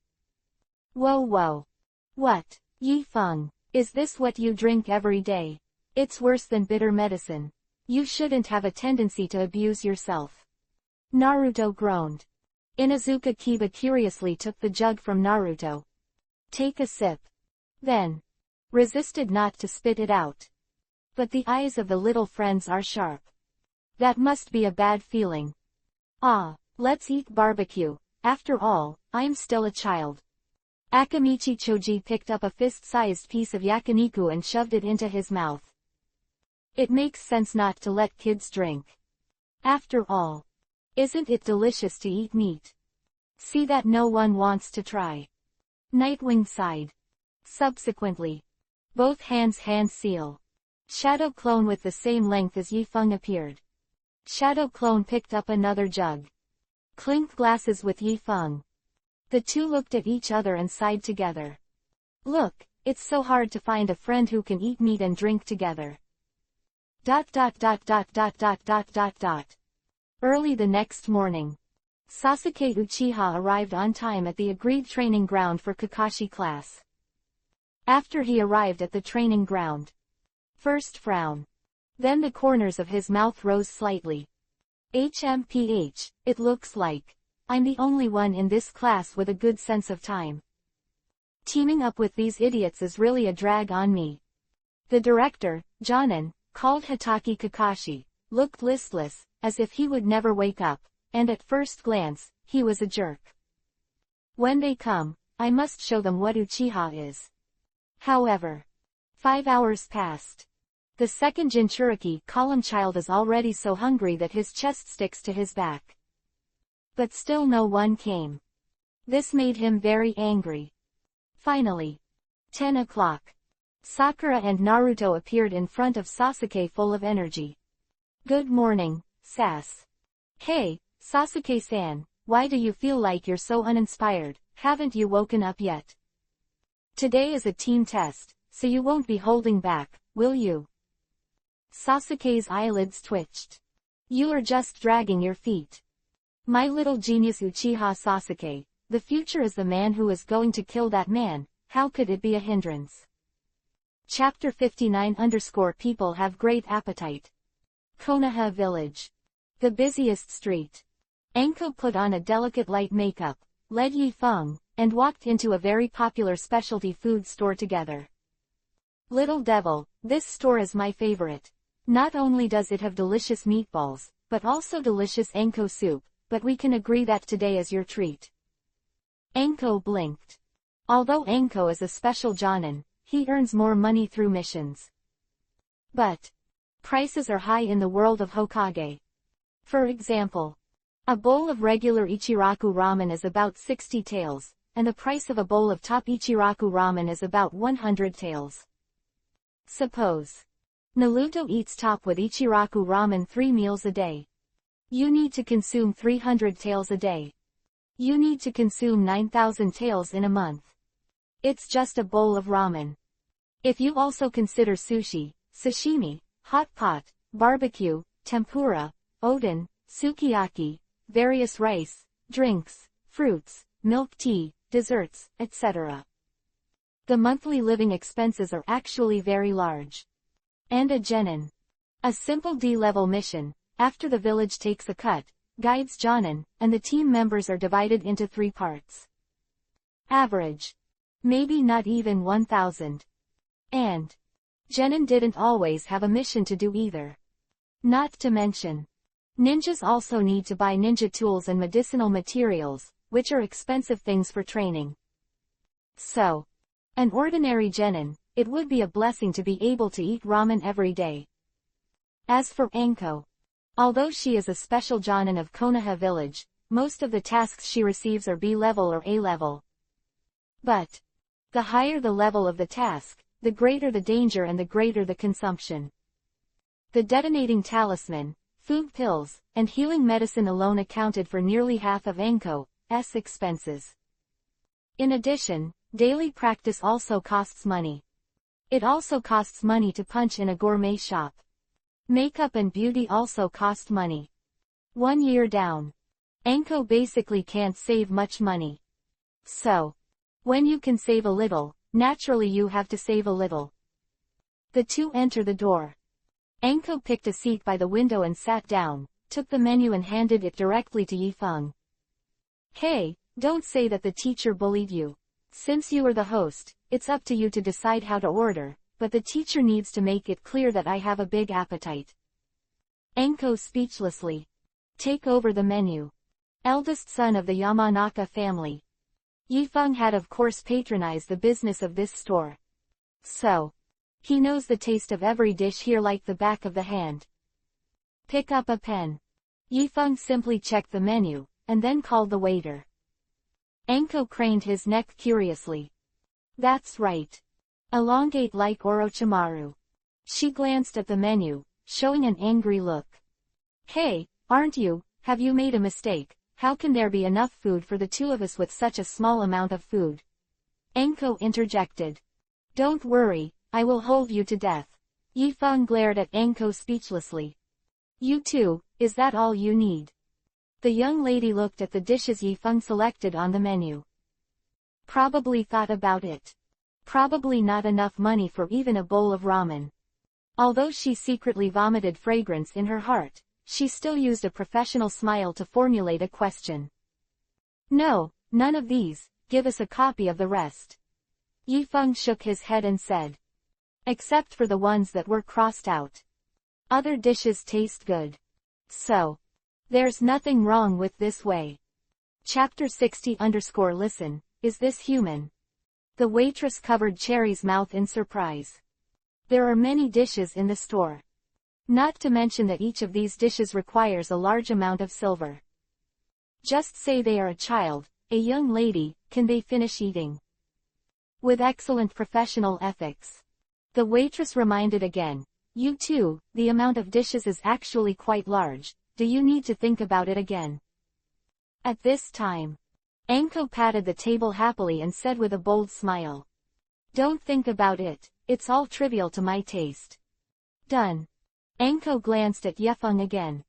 Whoa whoa. What, Yifeng, is this what you drink every day? It's worse than bitter medicine. You shouldn't have a tendency to abuse yourself. Naruto groaned. Inuzuka Kiba curiously took the jug from Naruto. Take a sip. Then resisted not to spit it out. But the eyes of the little friends are sharp. That must be a bad feeling. Ah, let's eat barbecue. After all, I'm still a child. Akamichi Choji picked up a fist-sized piece of yakiniku and shoved it into his mouth. It makes sense not to let kids drink. After all, isn't it delicious to eat meat? See that no one wants to try. Nightwing sighed. Subsequently, both hands hand seal. Shadow Clone with the same length as Yifeng appeared. Shadow Clone picked up another jug. Clinked glasses with Yifeng. The two looked at each other and sighed together. Look, it's so hard to find a friend who can eat meat and drink together. ... Early the next morning, Sasuke Uchiha arrived on time at the agreed training ground for Kakashi class. After he arrived at the training ground, first frown. Then the corners of his mouth rose slightly. HMPH, it looks like I'm the only one in this class with a good sense of time. Teaming up with these idiots is really a drag on me. The director, Jonin, called Hitaki Kakashi, looked listless, as if he would never wake up, and at first glance, he was a jerk. When they come, I must show them what Uchiha is. However, 5 hours passed. The second Jinchuriki column child is already so hungry that his chest sticks to his back. But still no one came. This made him very angry. Finally, 10 o'clock. Sakura and Naruto appeared in front of Sasuke full of energy. Good morning, Sas. Hey, Sasuke-san, why do you feel like you're so uninspired? Haven't you woken up yet? Today is a team test, so you won't be holding back, will you? Sasuke's eyelids twitched. You are just dragging your feet. My little genius Uchiha Sasuke, the future is the man who is going to kill that man, how could it be a hindrance? Chapter 59 _ People have great appetite. Konoha Village. The busiest street. Anko put on a delicate light makeup, led Yifeng, and walked into a very popular specialty food store together. Little devil, this store is my favorite. Not only does it have delicious meatballs, but also delicious Anko soup, but we can agree that today is your treat. Anko blinked. Although Anko is a special Jonin, he earns more money through missions. But prices are high in the world of Hokage. For example, a bowl of regular Ichiraku ramen is about 60 taels, and the price of a bowl of top Ichiraku ramen is about 100 taels. Suppose Naruto eats top with Ichiraku ramen 3 meals a day. You need to consume 300 taels a day. You need to consume 9,000 taels in a month. It's just a bowl of ramen. If you also consider sushi, sashimi, hot pot, barbecue, tempura, oden, sukiyaki, various rice, drinks, fruits, milk tea, desserts, etc. The monthly living expenses are actually very large. And a genin. A simple D-level mission, after the village takes a cut, guides Jonin, and the team members are divided into 3 parts. Average. Maybe not even 1,000. And genin didn't always have a mission to do either. Not to mention, ninjas also need to buy ninja tools and medicinal materials, which are expensive things for training. So, an ordinary genin, it would be a blessing to be able to eat ramen every day. As for Anko, although she is a special Jonin of Konoha Village, most of the tasks she receives are B-level or A-level. But the higher the level of the task, the greater the danger and the greater the consumption. The detonating talisman, food pills, and healing medicine alone accounted for nearly half of Anko's expenses. In addition, daily practice also costs money. It also costs money to punch in a gourmet shop. Makeup and beauty also cost money. 1 year down, Anko basically can't save much money. So, when you can save a little, naturally you have to save a little. The two enter the door. Anko picked a seat by the window and sat down, took the menu and handed it directly to Yifeng. Hey, don't say that the teacher bullied you. Since you are the host, it's up to you to decide how to order, but the teacher needs to make it clear that I have a big appetite. Anko speechlessly. Take over the menu. Eldest son of the Yamanaka family. Yifeng had of course patronized the business of this store. So, he knows the taste of every dish here like the back of the hand. Pick up a pen. Yifeng simply checked the menu, and then called the waiter. Anko craned his neck curiously. That's right. Elongate like Orochimaru. She glanced at the menu, showing an angry look. Hey, aren't you? Have you made a mistake? How can there be enough food for the two of us with such a small amount of food? Anko interjected. Don't worry, I will hold you to death. Yifeng glared at Anko speechlessly. You too, is that all you need? The young lady looked at the dishes Yifeng selected on the menu. Probably thought about it. Probably not enough money for even a bowl of ramen. Although she secretly vomited fragrance in her heart, she still used a professional smile to formulate a question. No, none of these, give us a copy of the rest. Yifeng shook his head and said. Except for the ones that were crossed out. Other dishes taste good. So. There's nothing wrong with this way. Chapter 60_listen, is this human? The waitress covered Cherry's mouth in surprise. There are many dishes in the store. Not to mention that each of these dishes requires a large amount of silver. Just say they are a child, a young lady, can they finish eating? With excellent professional ethics. The waitress reminded again. You too, the amount of dishes is actually quite large, do you need to think about it again? At this time. Anko patted the table happily and said with a bold smile. Don't think about it, it's all trivial to my taste. Done. Anko glanced at Yifeng again.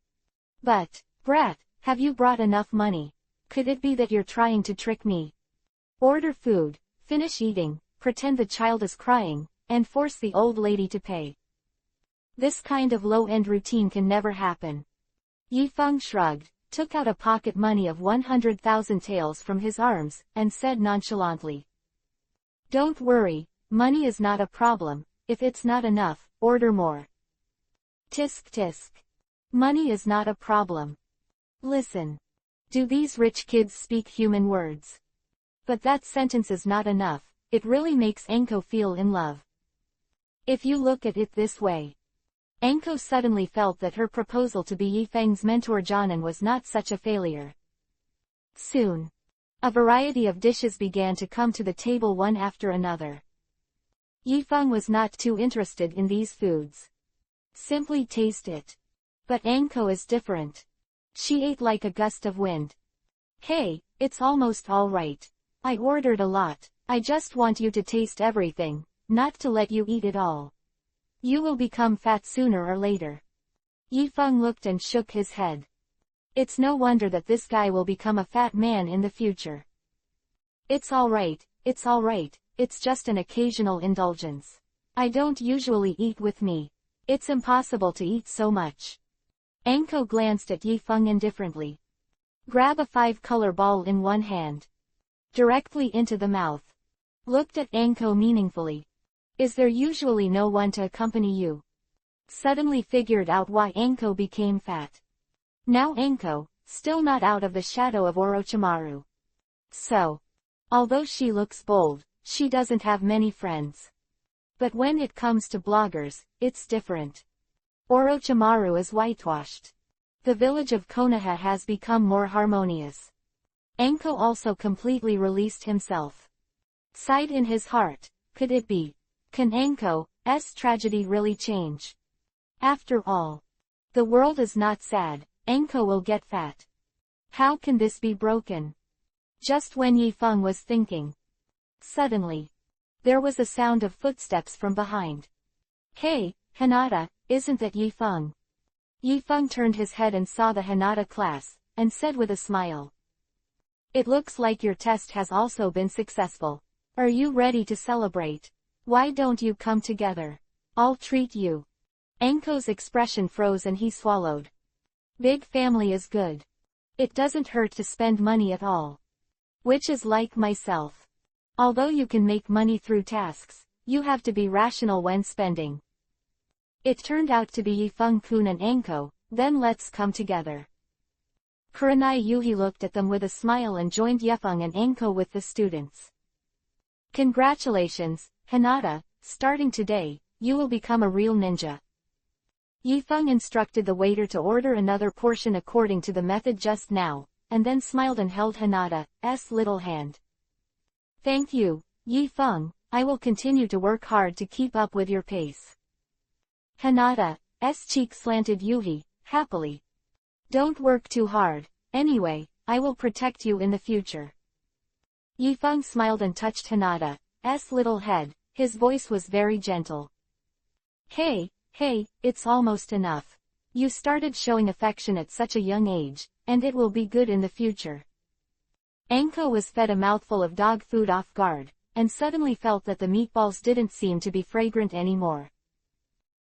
But, brat, have you brought enough money? Could it be that you're trying to trick me? Order food, finish eating, pretend the child is crying, and force the old lady to pay. This kind of low-end routine can never happen. Yifeng shrugged, took out a pocket money of 100,000 taels from his arms, and said nonchalantly. Don't worry, money is not a problem, if it's not enough, order more. Tisk tisk. Money is not a problem. Listen. Do these rich kids speak human words? But that sentence is not enough, it really makes Anko feel in love. If you look at it this way. Anko suddenly felt that her proposal to be Yifeng's mentor Jonan was not such a failure. Soon. A variety of dishes began to come to the table one after another. Yifeng was not too interested in these foods. Simply taste it. But Anko is different. She ate like a gust of wind. Hey, it's almost all right. I ordered a lot, I just want you to taste everything, not to let you eat it all. You will become fat sooner or later. Yifeng looked and shook his head. It's no wonder that this guy will become a fat man in the future. It's alright, it's just an occasional indulgence. I don't usually eat with me. It's impossible to eat so much. Anko glanced at Yifeng indifferently. Grab a 5-color ball in one hand. Directly into the mouth. Looked at Anko meaningfully. Is there usually no one to accompany you? Suddenly figured out why Anko became fat. Now Anko, still not out of the shadow of Orochimaru. So. Although she looks bold, she doesn't have many friends. But when it comes to bloggers, it's different. Orochimaru is whitewashed. The village of Konoha has become more harmonious. Anko also completely released himself. Sighed in his heart, could it be? Can Anko's tragedy really change? After all. The world is not sad, Anko will get fat. How can this be broken? Just when Yifeng was thinking. Suddenly. There was a sound of footsteps from behind. Hey, Hinata, isn't that Yifeng? Yifeng turned his head and saw the Hinata class, and said with a smile. It looks like your test has also been successful. Are you ready to celebrate? Why don't you come together? I'll treat you. Anko's expression froze and he swallowed. Big family is good. It doesn't hurt to spend money at all. Which is like myself. Although you can make money through tasks, you have to be rational when spending. It turned out to be Yifeng-kun and Anko, then let's come together. Kurenai Yuhi looked at them with a smile and joined Yifeng and Anko with the students. Congratulations, Hinata, starting today, you will become a real ninja. Yifeng instructed the waiter to order another portion according to the method just now, and then smiled and held Hinata's little hand. Thank you, Yifeng, I will continue to work hard to keep up with your pace. Hinata's cheek slanted Yuhi, happily. Don't work too hard, anyway, I will protect you in the future. Yifeng smiled and touched Hinata's little head, his voice was very gentle. Hey, it's almost enough. You started showing affection at such a young age, and it will be good in the future. Anko was fed a mouthful of dog food off guard, and suddenly felt that the meatballs didn't seem to be fragrant anymore.